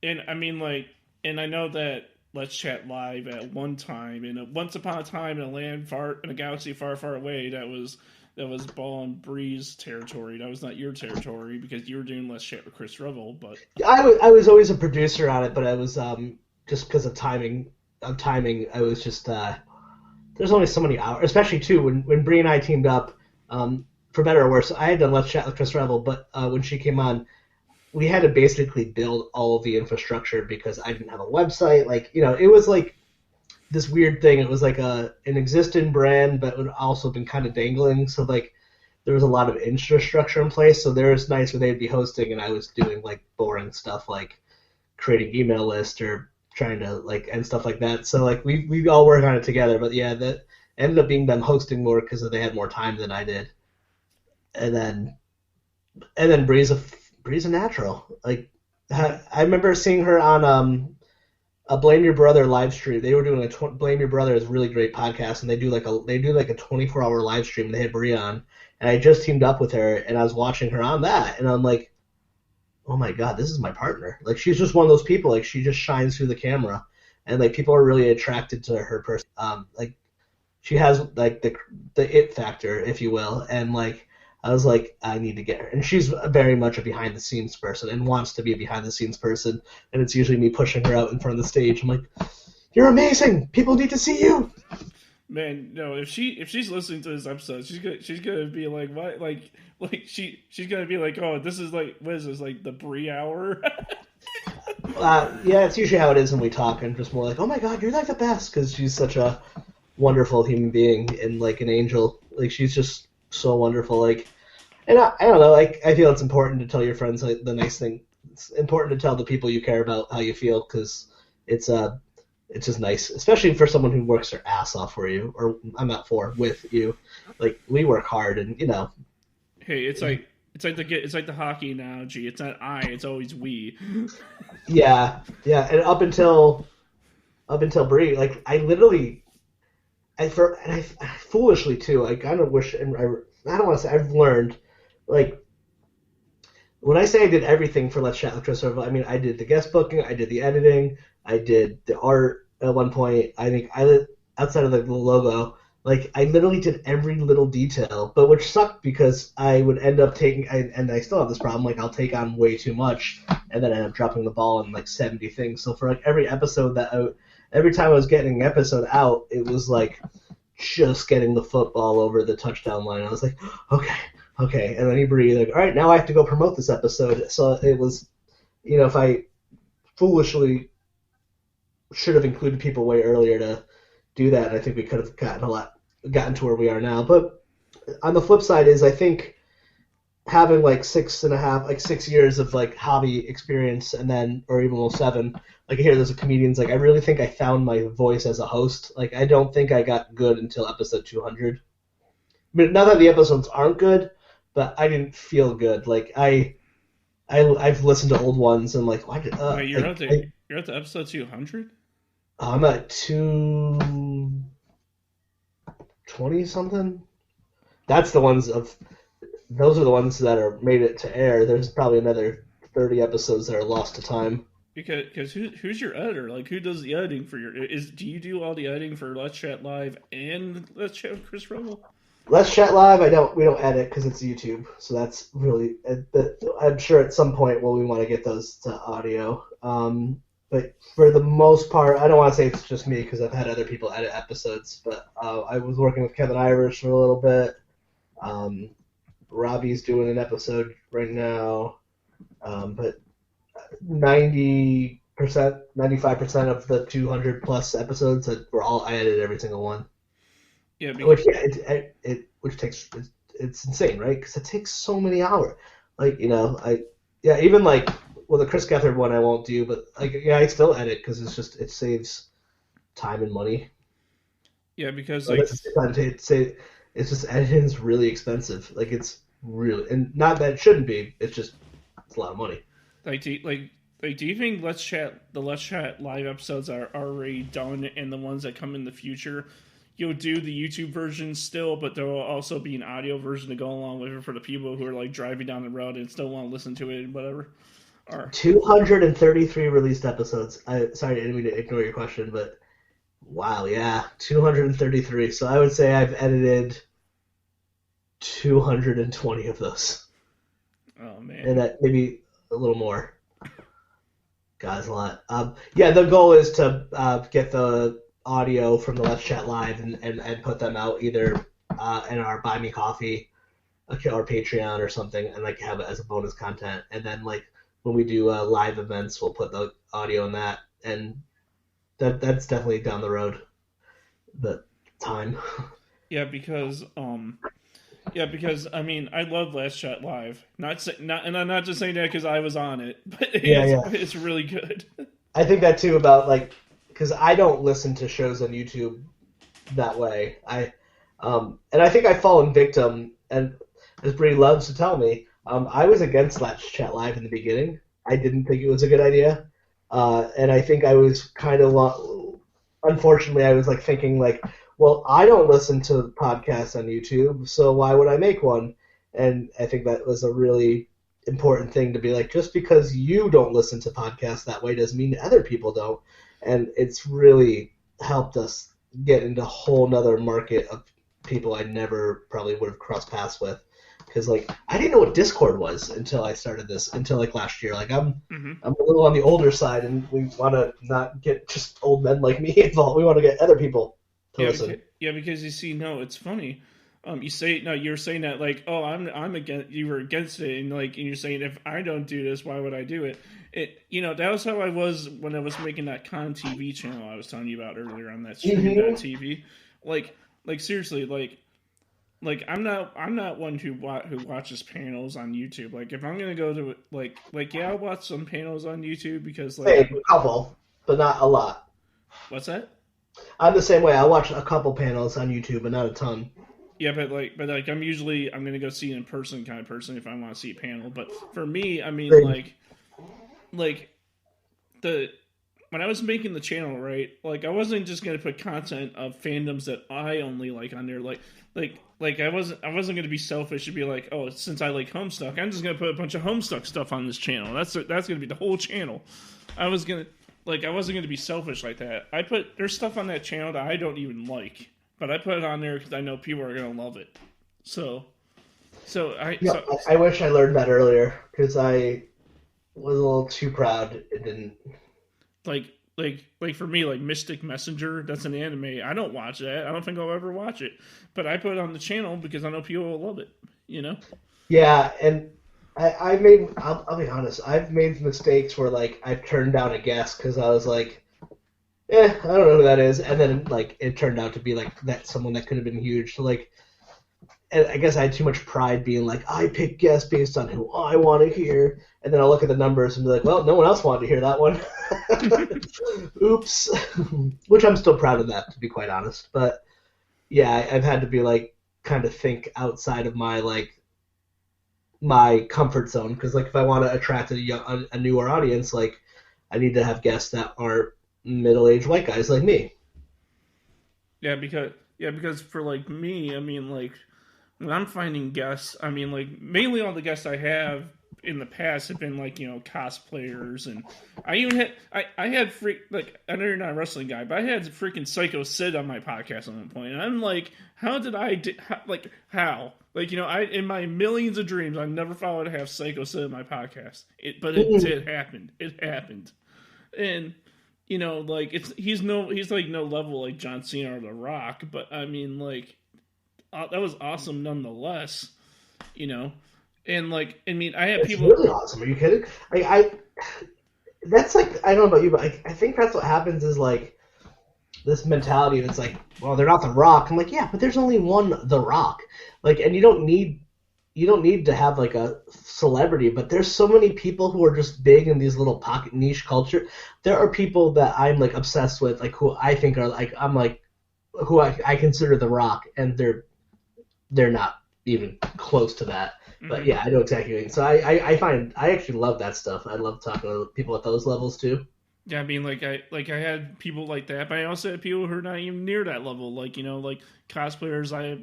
And I mean, like, and I know that Let's Chat Live at one time, and once upon a time in a land far in a galaxy far, far away, that was that was Ball and Breeze territory. That was not your territory because you were doing Let's Chat with Chris Revel. But I was always a producer on it, but I was just because of timing. I was just there's only so many hours, especially too when Bree and I teamed up. For better or worse, I had done Let's Chat with Chris Revel, but when she came on, we had to basically build all of the infrastructure because I didn't have a website. Like, it was like this weird thing. It was like an existing brand, but it would also been kind of dangling. So like there was a lot of infrastructure in place. So there was nights where they'd be hosting and I was doing like boring stuff like creating email lists or trying to and stuff like that. So like we all work on it together. But yeah, that ended up being them hosting more because they had more time than I did. And then Bree's a natural. Like I remember seeing her on a Blame Your Brother live stream. They were doing Blame Your Brother is a really great podcast, and they do like a 24-hour live stream. They had Bree on, and I just teamed up with her, and I was watching her on that, and I'm like, oh my god, this is my partner. Like she's just one of those people. Like she just shines through the camera, and like people are really attracted to her person. Like she has like the it factor, if you will, and like. I was like, I need to get her. And she's very much a behind-the-scenes person and wants to be a behind-the-scenes person. And it's usually me pushing her out in front of the stage. I'm like, you're amazing. People need to see you. Man, no, if she's listening to this episode, she's gonna be like, what? Like she's gonna be like, oh, this is like, what is this, like the Brie hour? Yeah, it's usually how it is when we talk. I'm just more like, oh my god, you're like the best, because she's such a wonderful human being and like an angel. Like she's just so wonderful. Like. And I don't know, like I feel it's important to tell your friends like, the nice thing. It's important to tell the people you care about how you feel because it's just nice, especially for someone who works their ass off for you, or I'm not with you. Like we work hard, and Hey, it's like the hockey analogy. It's not I, it's always we. Yeah, and up until Brie, like I literally, I foolishly too. I kind of wish, and I don't want to say I've learned. Like, when I say I did everything for Let's Chat with Chris Revel, I mean I did the guest booking, I did the editing, I did the art at one point. I think outside of the logo, like I literally did every little detail, but which sucked because I would end up and I still have this problem, like I'll take on way too much and then I end up dropping the ball on like 70 things. So for like every episode every time I was getting an episode out, it was like just getting the football over the touchdown line. I was like, okay, and then you breathe, like, all right, now I have to go promote this episode. So it was, if I foolishly should have included people way earlier to do that, I think we could have gotten to where we are now. But on the flip side is I think having like 6 years of like hobby experience, and then, or even almost 7, like I hear there's a comedians, like I really think I found my voice as a host. Like I don't think I got good until episode 200. I mean, not that the episodes aren't good, but I didn't feel good. Like I've listened to old ones and like, why did Wait, you're at the episode 200? I'm at 220 something. Those are the ones that are made it to air. There's probably another 30 episodes that are lost to time. Because who's your editor? Like, who does the editing for do you do all the editing for Let's Chat Live and Let's Chat with Chris Revel? Let's Chat Live, we don't edit because it's YouTube, so that's really. I'm sure at some point we want to get those to audio. But for the most part, I don't want to say it's just me because I've had other people edit episodes. But I was working with Kevin Irish for a little bit. Robbie's doing an episode right now, but 90%, 95% of the 200 plus episodes that were all I edited every single one. Yeah, because... which takes it's insane, right? Because it takes so many hours. Like even like the Chris Gethard one I won't do, but I still edit because it saves time and money. Yeah, because it's just editing is really expensive. Like it's really, and not that it shouldn't be. It's a lot of money. Do you think the Let's Chat live episodes are already done, and the ones that come in the future, you'll do the YouTube version still, but there will also be an audio version to go along with it for the people who are like driving down the road and still want to listen to it and whatever? 233 released episodes. Sorry, I didn't mean to ignore your question, but wow, yeah, 233. So I would say I've edited 220 of those. Oh man. And that maybe a little more. God, that's a lot. Yeah, the goal is to get the audio from the Let's Chat Live and put them out either in our Buy Me Coffee or Patreon or something, and like have it as a bonus content. And then like when we do live events, we'll put the audio in that, and that's definitely down the road. The time. Because I mean I love Last Chat Live. And I'm not just saying that because I was on it, but it's really good. I think that too about like because I don't listen to shows on YouTube that way. And I think I've fallen victim, and as Bree loves to tell me, I was against Let's Chat Live in the beginning. I didn't think it was a good idea, and I think I was kind of unfortunately I was like thinking like, well, I don't listen to podcasts on YouTube, so why would I make one? And I think that was a really important thing to be like, just because you don't listen to podcasts that way doesn't mean other people don't. And it's really helped us get into a whole nother market of people I never probably would have crossed paths with. Because like I didn't know what Discord was until I started this, until like last year. Like I'm a little on the older side, and we want to not get just old men like me involved. We want to get other people to listen. Because you see, no, it's funny. You're saying that like, oh, I'm against. You were against it, and like, and you're saying if I don't do this, why would I do it? That was how I was when I was making that Con TV channel I was telling you about earlier on that stream.tv. Like seriously, like I'm not one who watches panels on YouTube. Like if I'm gonna go to yeah, I'll watch some panels on YouTube because like a couple, but not a lot. What's that? I'm the same way. I watch a couple panels on YouTube, but not a ton. Yeah, but I'm gonna go see an in person kind of person if I want to see a panel. But for me, I mean when I was making the channel, right? Like I wasn't just gonna put content of fandoms that I only like on there. Like I wasn't gonna be selfish and be like, oh, since I like Homestuck, I'm just gonna put a bunch of Homestuck stuff on this channel. That's gonna be the whole channel. I wasn't gonna be selfish like that. There's stuff on that channel that I don't even like, but I put it on there because I know people are gonna love it. I wish I learned that earlier because I was a little too proud. It didn't. Like for me, like Mystic Messenger, that's an anime. I don't watch that. I don't think I'll ever watch it. But I put it on the channel because I know people will love it. Yeah, and I'll be honest. I've made mistakes where like I've turned down a guest because I was like, I don't know who that is, and then like it turned out to be like that someone that could have been huge. So like, and I guess I had too much pride being like, I pick guests based on who I want to hear, and then I'll look at the numbers and be like, well, no one else wanted to hear that one. Oops. Which I'm still proud of that, to be quite honest. But yeah, I've had to be like, kind of think outside of my comfort zone, because like if I want to attract a newer audience, like I need to have guests that aren't middle-aged white guys like me. Yeah, because for like me, I mean like when I'm finding guests, I mean like mainly all the guests I have in the past have been like cosplayers, and I even had I know you're not a wrestling guy, but I had freaking Psycho Sid on my podcast at one point, and I'm like, how did I how I in my millions of dreams I never thought I'd have Psycho Sid on my podcast, but it happened, and he's like no level like John Cena or The Rock, but I mean like that was awesome nonetheless, and like I mean I had people. It's really awesome. Are you kidding? That's like I don't know about you, but I think that's what happens is like this mentality that's like, well, they're not The Rock. I'm like, yeah, but there's only one The Rock. Like, and you don't need to have like a celebrity, but there's so many people who are just big in these little pocket niche culture. There are people that I'm like obsessed with, like who I think are like who I consider The Rock, and they're not even close to that. Mm-hmm. But yeah, I know exactly what you mean. So I find I actually love that stuff. I love talking to people at those levels too. Yeah, I mean, like I had people like that, but I also had people who are not even near that level. Like like cosplayers I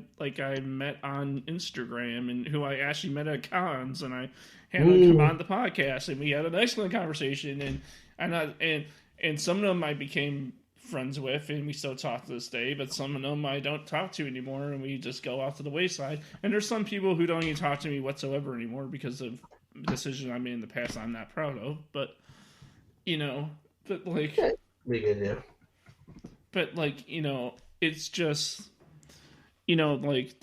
met on Instagram and who I actually met at cons, and I had them come on the podcast, and we had an excellent conversation, and some of them I became friends with, and we still talk to this day. But some of them I don't talk to anymore, and we just go off to the wayside. And there's some people who don't even talk to me whatsoever anymore because of decisions I made in the past I'm not proud of. But but like, we can do. But like, it's just, like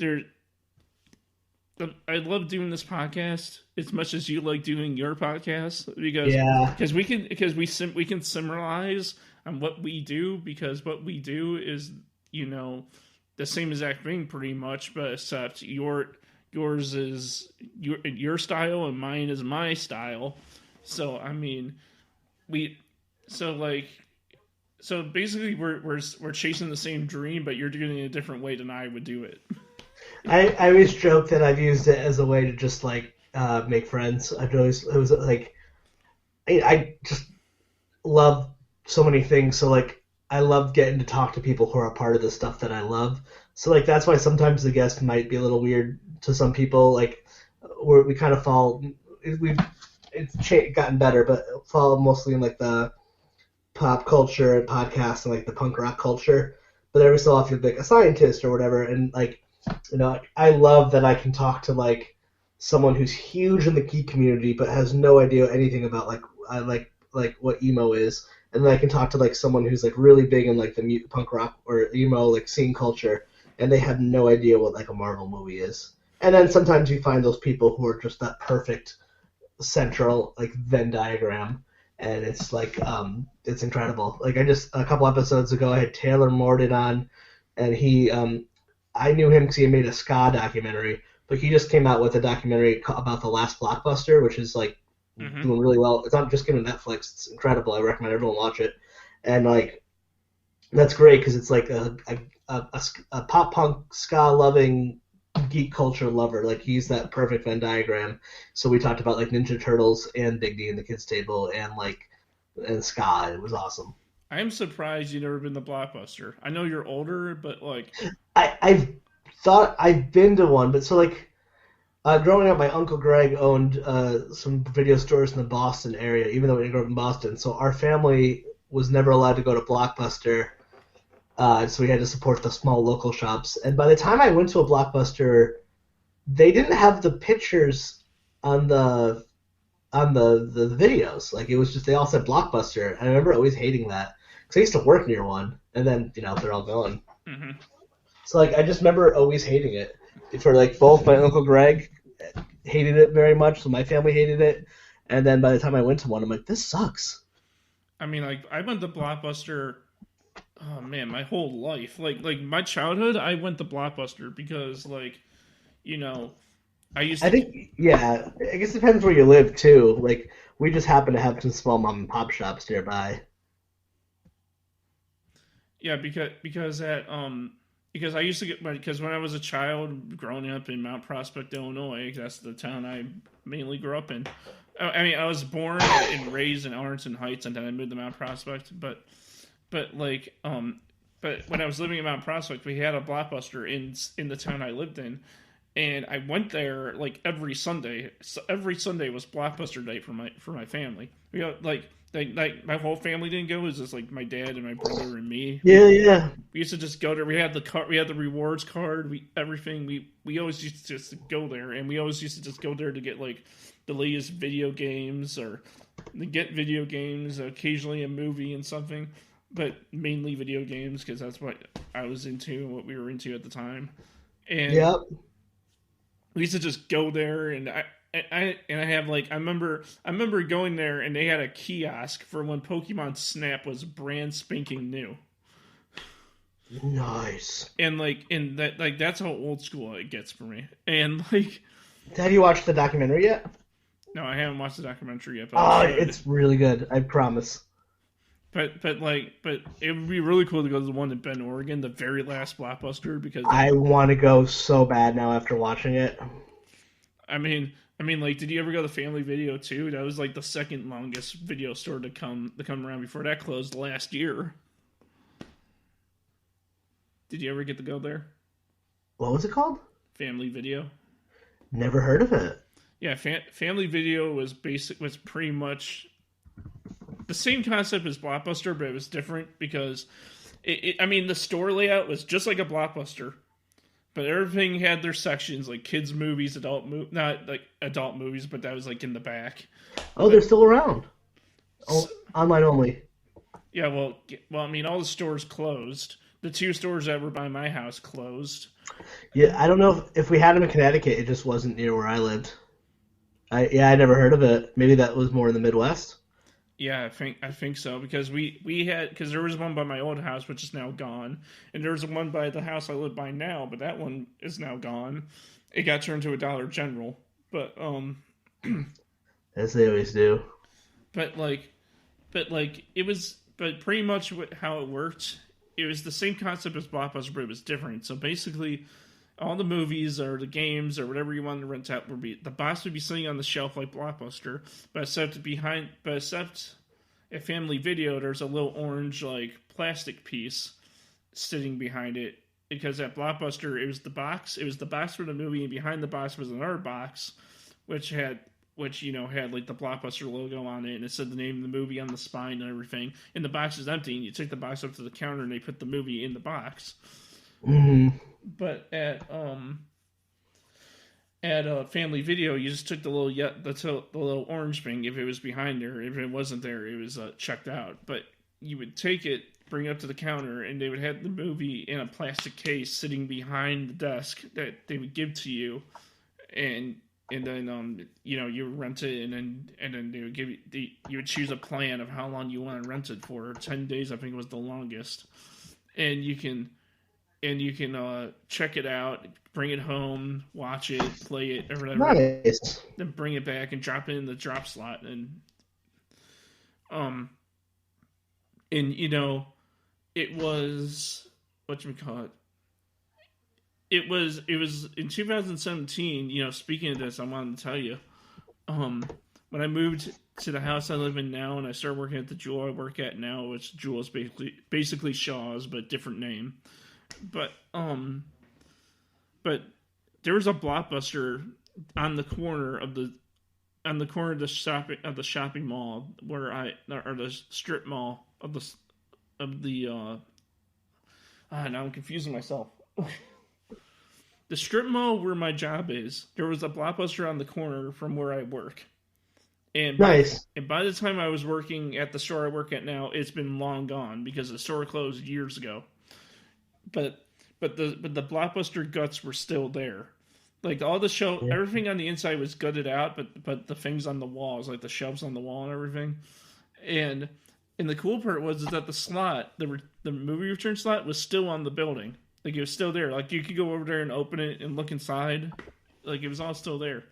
I love doing this podcast as much as you like doing your podcast because we can summarize on what we do, because what we do is the same exact thing pretty much, but except yours is your style and mine is my style. So I mean, so basically we're chasing the same dream, but you're doing it a different way than I would do it. I always joke that I've used it as a way to just like make friends. It was like I just love so many things. So like I love getting to talk to people who are a part of the stuff that I love. So like that's why sometimes the guest might be a little weird to some people. Like we kind of fall. It's gotten better, but fall mostly in like the pop culture and podcasts and like the punk rock culture. But every so often, like a scientist or whatever, and like. I love that I can talk to like someone who's huge in the geek community but has no idea anything about like what emo is, and then I can talk to like someone who's like really big in like the punk rock or emo like scene culture, and they have no idea what like a Marvel movie is. And then sometimes you find those people who are just that perfect central like Venn diagram, and it's like it's incredible. Like a couple episodes ago I had Taylor Morden on, and he I knew him because he made a ska documentary, but he just came out with a documentary about the last Blockbuster, which is like doing really well. It's not just getting Netflix; it's incredible. I recommend everyone watch it, and like that's great because it's like a pop punk ska loving geek culture lover. Like he's that perfect Venn diagram. So we talked about like Ninja Turtles and Big D and the Kids Table and ska. It was awesome. I'm surprised you've never been to Blockbuster. I know you're older, but like I've thought I've been to one, but so like growing up, my Uncle Greg owned some video stores in the Boston area, even though we didn't grow up in Boston. So our family was never allowed to go to Blockbuster, so we had to support the small local shops. And by the time I went to a Blockbuster, they didn't have the pictures on the videos. Like it was just they all said Blockbuster. And I remember always hating that because I used to work near one, and then they're all gone. Mm-hmm. So like I just remember always hating it. For like both my Uncle Greg hated it very much, so my family hated it, and then by the time I went to one, I'm like, this sucks. I mean, like I went to Blockbuster. Oh man, my whole life, like my childhood, I went to Blockbuster because like, I used to. I think I guess it depends where you live too. Like we just happen to have some small mom and pop shops nearby. Yeah, because I used to because when I was a child growing up in Mount Prospect, Illinois, that's the town I mainly grew up in. I mean, I was born and raised in Arlington Heights, and then I moved to Mount Prospect. But when I was living in Mount Prospect, we had a Blockbuster in the town I lived in, and I went there like every Sunday. So every Sunday was Blockbuster day for my family. We got like my whole family didn't go. It was just like my dad and my brother and me. Yeah. We used to just go there. We had the rewards card. We always used to just go there, and we always used to just go there to get like the latest video games or to get video games. Occasionally a movie and something, but mainly video games because that's what I was into and what we were into at the time. And we used to just go there, and I have like I remember going there, and they had a kiosk for when Pokemon Snap was brand spanking new. Nice. And that's how old school it gets for me. And like, have you watched the documentary yet? No, I haven't watched the documentary yet. But it's really good. I promise. But it would be really cool to go to the one in Bend, Oregon, the very last Blockbuster, because I want to go so bad now after watching it. I mean, like, did you ever go to Family Video too? That was like the second longest video store to come around before that closed last year. Did you ever get to go there? What was it called? Family Video. Never heard of it. Yeah, Family Video was pretty much the same concept as Blockbuster, but it was different because I mean, the store layout was just like a Blockbuster, but everything had their sections like kids movies, not like adult movies, but that was like in the back. Oh, they're still around. Oh, online only. Yeah, well, I mean, all the stores closed. The 2 stores that were by my house closed. Yeah, I don't know if we had them in Connecticut. It just wasn't near where I lived. I never heard of it. Maybe that was more in the Midwest. Yeah, I think so because because there was one by my old house which is now gone, and there was one by the house I live by now, but that one is now gone. It got turned to a Dollar General, but as they always do. But pretty much how it worked. It was the same concept as Blockbuster, but it was different. So basically, all the movies or the games or whatever you wanted to rent out the box would be sitting on the shelf like Blockbuster, but except at Family Video, there's a little orange like plastic piece sitting behind it because at Blockbuster it was the box for the movie, and behind the box was another box which had like the Blockbuster logo on it, and it said the name of the movie on the spine and everything. And the box is empty, and you take the box up to the counter, and they put the movie in the box. Mm-hmm. But at Family Video, you just took the little orange thing. If it was behind there, if it wasn't there, it was checked out. But you would take it, bring it up to the counter, and they would have the movie in a plastic case sitting behind the desk that they would give to you, and then you would rent it, and then they would give you would choose a plan of how long you want to rent it for. 10 days, I think, was the longest, and you can check it out, bring it home, watch it, play it, or whatever. Nice. Then bring it back and drop it in the drop slot, and it was whatchamacallit. It was in 2017. Speaking of this, I wanted to tell you, when I moved to the house I live in now, and I started working at the Jewel I work at now, which Jewel is basically Shaw's but different name. But there was a Blockbuster on the corner of the shopping mall or the strip mall now I'm confusing myself. The strip mall where my job is, there was a Blockbuster on the corner from where I work. And nice. By the time I was working at the store I work at now, it's been long gone because the store closed years ago. But the Blockbuster guts were still there. Like all the everything on the inside was gutted out, but the things on the walls, like the shelves on the wall and everything. And the cool part was that the slot, the movie return slot, was still on the building. Like it was still there. Like you could go over there and open it and look inside. Like it was all still there.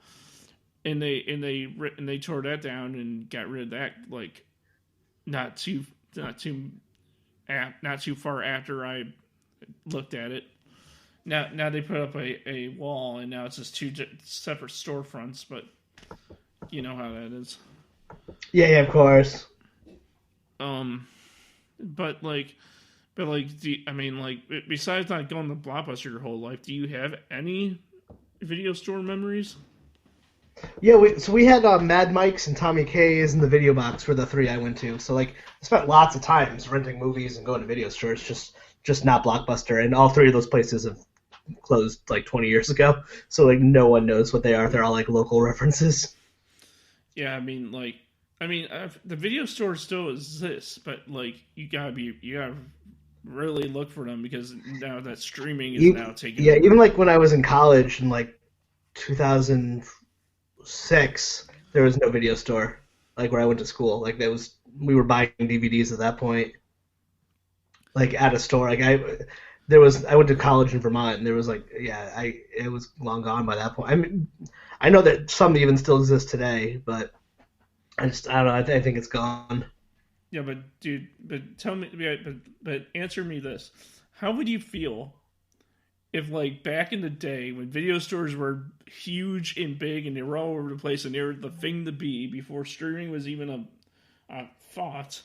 And they tore that down and got rid of that. Like not too far after I looked at it. Now they put up a wall, and now it's just 2 separate storefronts. But you know how that is. Yeah, of course. Besides not going to Blockbuster your whole life, do you have any video store memories? Yeah, we had Mad Mike's and Tommy K's and the Video Box were the 3 I went to. So I spent lots of times renting movies and going to video stores, just not Blockbuster. And all 3 of those places have closed 20 years ago. So no one knows what they are. They're all local references. Yeah, the video store still exists, but you gotta really look for them because now that streaming is now taking. Yeah, over. Even when I was in college in 2006, there was no video store where I went to school. We were buying DVDs at that point, at a store. I went to college in Vermont, and there was it was long gone by that point. I know that some even still exist today, but I don't know. I think it's gone. Yeah, but tell me, but answer me this: how would you feel if, back in the day when video stores were huge and big and they were all over the place and they were the thing to be before streaming was even a thought?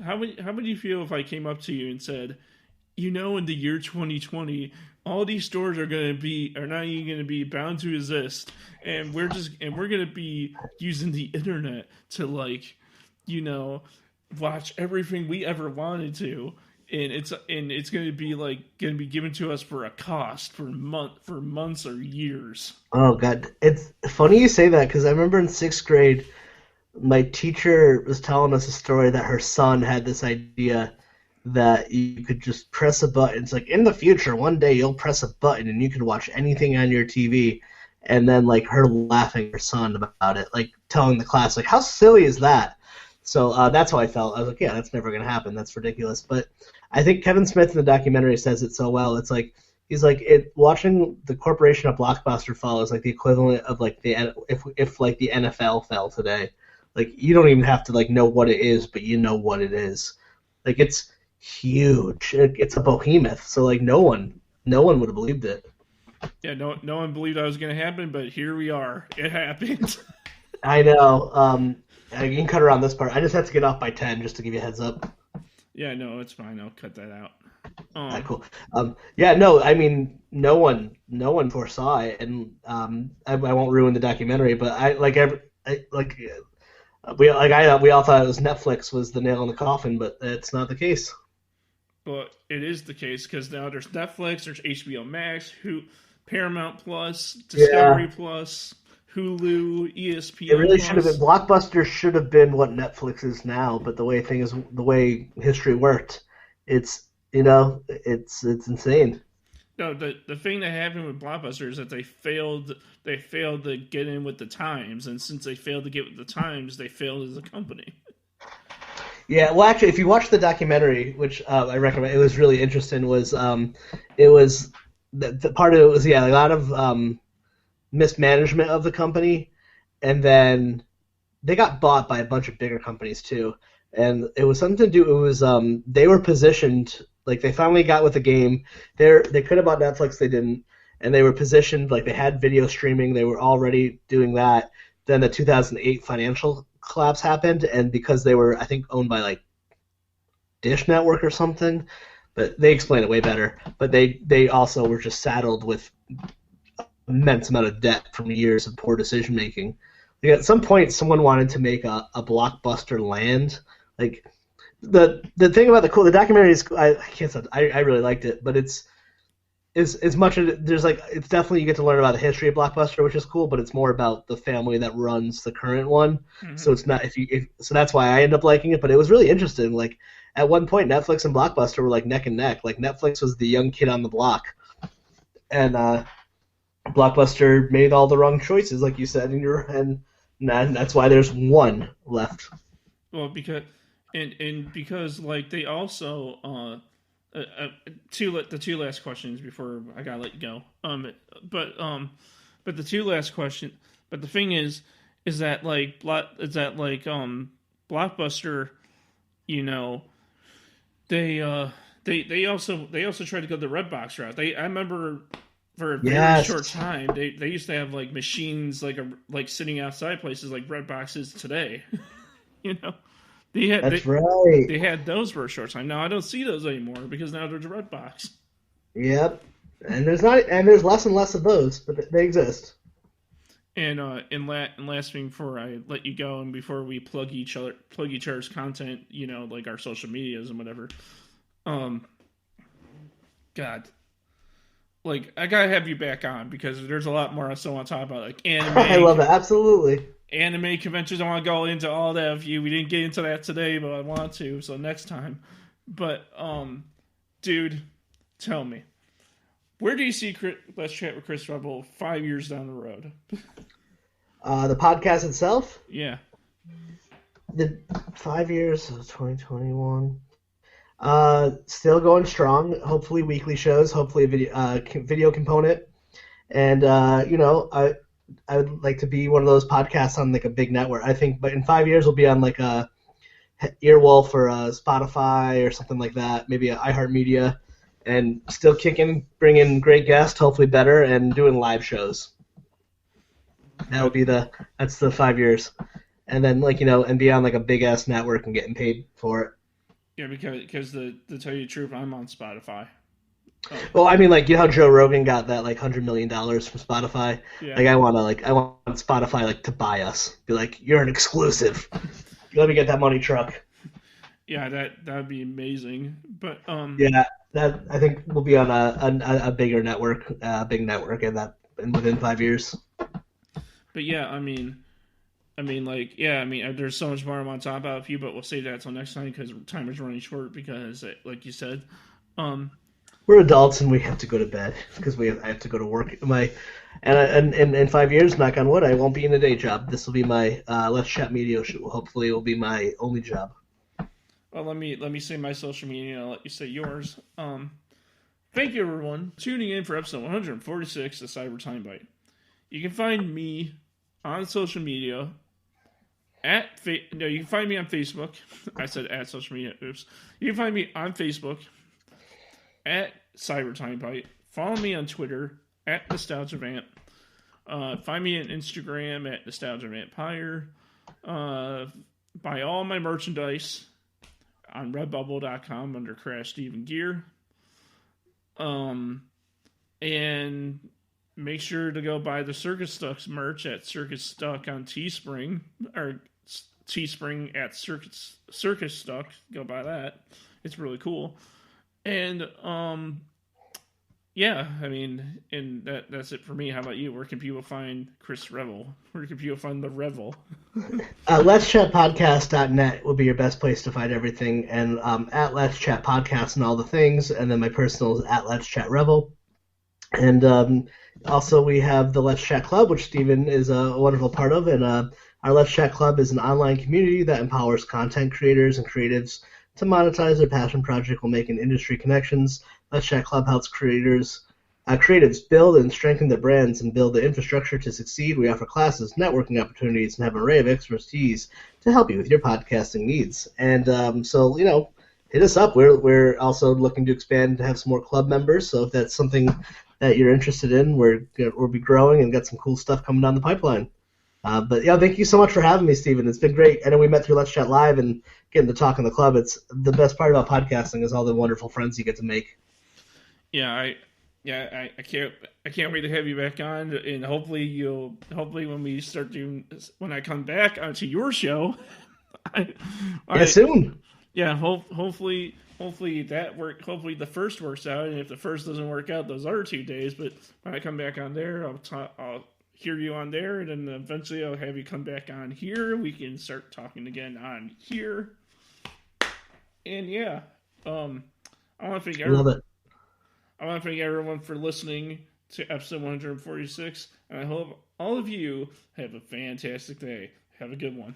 How would you feel if I came up to you and said, in the year 2020, all these stores are not even going to be bound to exist, and we're going to be using the internet to watch everything we ever wanted to, and it's going to be given to us for a cost for months or years. Oh God, it's funny you say that because I remember in 6th grade, my teacher was telling us a story that her son had this idea that you could just press a button. It's like in the future, one day you'll press a button and you can watch anything on your TV. And then like her laughing at her son about it, like telling the class, like, how silly is that? So that's how I felt. I was like, yeah, that's never going to happen. That's ridiculous. But I think Kevin Smith in the documentary says it so well. It's like he's like watching the corporation of Blockbuster fall is like the equivalent of like if like the NFL fell today. Like you don't even have to like know what it is, but you know what it is. Like it's huge. It's a behemoth. So like no one would have believed it. Yeah, no one believed that was going to happen, but here we are. It happened. I know. You can cut around this part. I just have to get off by 10 just to give you a heads up. Yeah, no, it's fine. I'll cut that out. Cool. Yeah, no, I mean, no one foresaw it, and I won't ruin the documentary, but we all thought it was Netflix was the nail in the coffin, but it's not the case. But it is the case because now there's Netflix, there's HBO Max, Paramount Plus, Discovery Plus, Hulu, ESPN. It really Plus. should have been. Blockbuster should have been what Netflix is now, but the way history worked, it's insane. No, the thing that happened with Blockbuster is that they failed to get in with the times, and since they failed to get with the times, they failed as a company. Yeah, well, actually, if you watch the documentary, which I recommend, it was really interesting. It was the part of it was a lot of mismanagement of the company, and then they got bought by a bunch of bigger companies too. And it was something to do. It was they were positioned like they finally got with the game. They could have bought Netflix, they didn't, and they were positioned like they had video streaming. They were already doing that. Then the 2008 financial collapse happened, and because they were, I think, owned by like Dish Network or something, but they explain it way better. But they also were just saddled with immense amount of debt from years of poor decision making. Like at some point, someone wanted to make a Blockbuster land. Like the thing about the documentary is I can't say I really liked it, but it's as much as there's like it's definitely you get to learn about the history of Blockbuster, which is cool, but it's more about the family that runs the current one. Mm-hmm. So it's not so that's why I end up liking it. But it was really interesting. Like at one point, Netflix and Blockbuster were like neck and neck. Like Netflix was the young kid on the block, and Blockbuster made all the wrong choices, like you said, and that's why there's one left. Well, because like they also the two last questions before I gotta let you go. But the two last questions. But the thing is that Blockbuster, they also tried to go the Redbox route. I remember for a very short time they used to have like machines like sitting outside places like Redboxes today. That's right. They had those for a short time. Now I don't see those anymore because now there's a Redbox. Yep, and there's less and less of those, but they exist. And last thing before I let you go, and before we plug each other's content, like our social medias and whatever. God, like I gotta have you back on because there's a lot more I still want to talk about, like anime. I love it, absolutely. Anime conventions, I want to go into all that with you. We didn't get into that today, but I want to, so next time. But, dude, tell me, where do you see Let's Chat with Chris Revill 5 years down the road? The podcast itself? Yeah. The 5 years of 2021. Still going strong. Hopefully weekly shows. Hopefully a video component. And, I would like to be one of those podcasts on like a big network. I think, but in 5 years we'll be on like a Earwolf or a Spotify or something like that, maybe a iHeartMedia, and still kicking, bringing great guests, hopefully better, and doing live shows. That's the 5 years, and then and be on like a big ass network and getting paid for it. Yeah, because to tell you the truth, I'm on Spotify. Oh. Well, I mean, like, how Joe Rogan got that like $100 million from Spotify. Yeah. Like, I want Spotify to buy us. Be like, you're an exclusive. Let me get that money truck. Yeah, that'd be amazing. But Yeah, that I think we'll be on a bigger network, big network, and within 5 years. but yeah, like, yeah, there's so much more I want to talk about with you, but we'll save that till next time because time is running short. Because, like you said, um, We're adults and we have to go to bed because I have to go to work. And in 5 years, knock on wood, I won't be in a day job. This will be my Let's Chat Media show. Hopefully, it will be my only job. well, let me say my social media, and I'll let you say yours. Thank you, everyone, tuning in for episode 146 of Cyber Timebite. You can find me on social media you can find me on Facebook. I said at social media. Oops. You can find me on Facebook at Cyber Timebite. Follow me on Twitter at NostalgiaVamp. Find me on Instagram at NostalgiaVampire. Buy all my merchandise on Redbubble.com under Crash Steven Gear. And make sure to go buy the Circus Stuck merch at Circus Stuck on Teespring, or Teespring at Circus Stuck. Go buy that. It's really cool. And yeah, and that's it for me. How about you? Where can people find Chris Revill? Where can people find the Revill? Let's Chat Podcast.net will be your best place to find everything, and at Let's Chat Podcast and all the things, and then my personal is at Let's Chat Revel. And also we have the Let's Chat Club, which Steven is a wonderful part of, and our Let's Chat Club is an online community that empowers content creators and creatives to monetize their passion project while making industry connections. Let's Chat Club helps creatives build and strengthen their brands and build the infrastructure to succeed. We offer classes, networking opportunities, and have an array of expertise to help you with your podcasting needs. And so, hit us up. We're also looking to expand to have some more club members. So if that's something that you're interested in, we'll be growing and got some cool stuff coming down the pipeline. But yeah, thank you so much for having me, Steven. It's been great. I know we met through Let's Chat Live and getting to talk in the club. It's the best part about podcasting is all the wonderful friends you get to make. Yeah, I can't wait to have you back on, and hopefully when I come back onto your show, soon. Yeah, hopefully hopefully the first works out, and if the first doesn't work out, those other 2 days. But when I come back on there, I'll hear you on there, and then eventually I'll have you come back on here. We can start talking again on here. And yeah, I want to thank everyone for listening to episode 146, and I hope all of you have a fantastic day. Have a good one.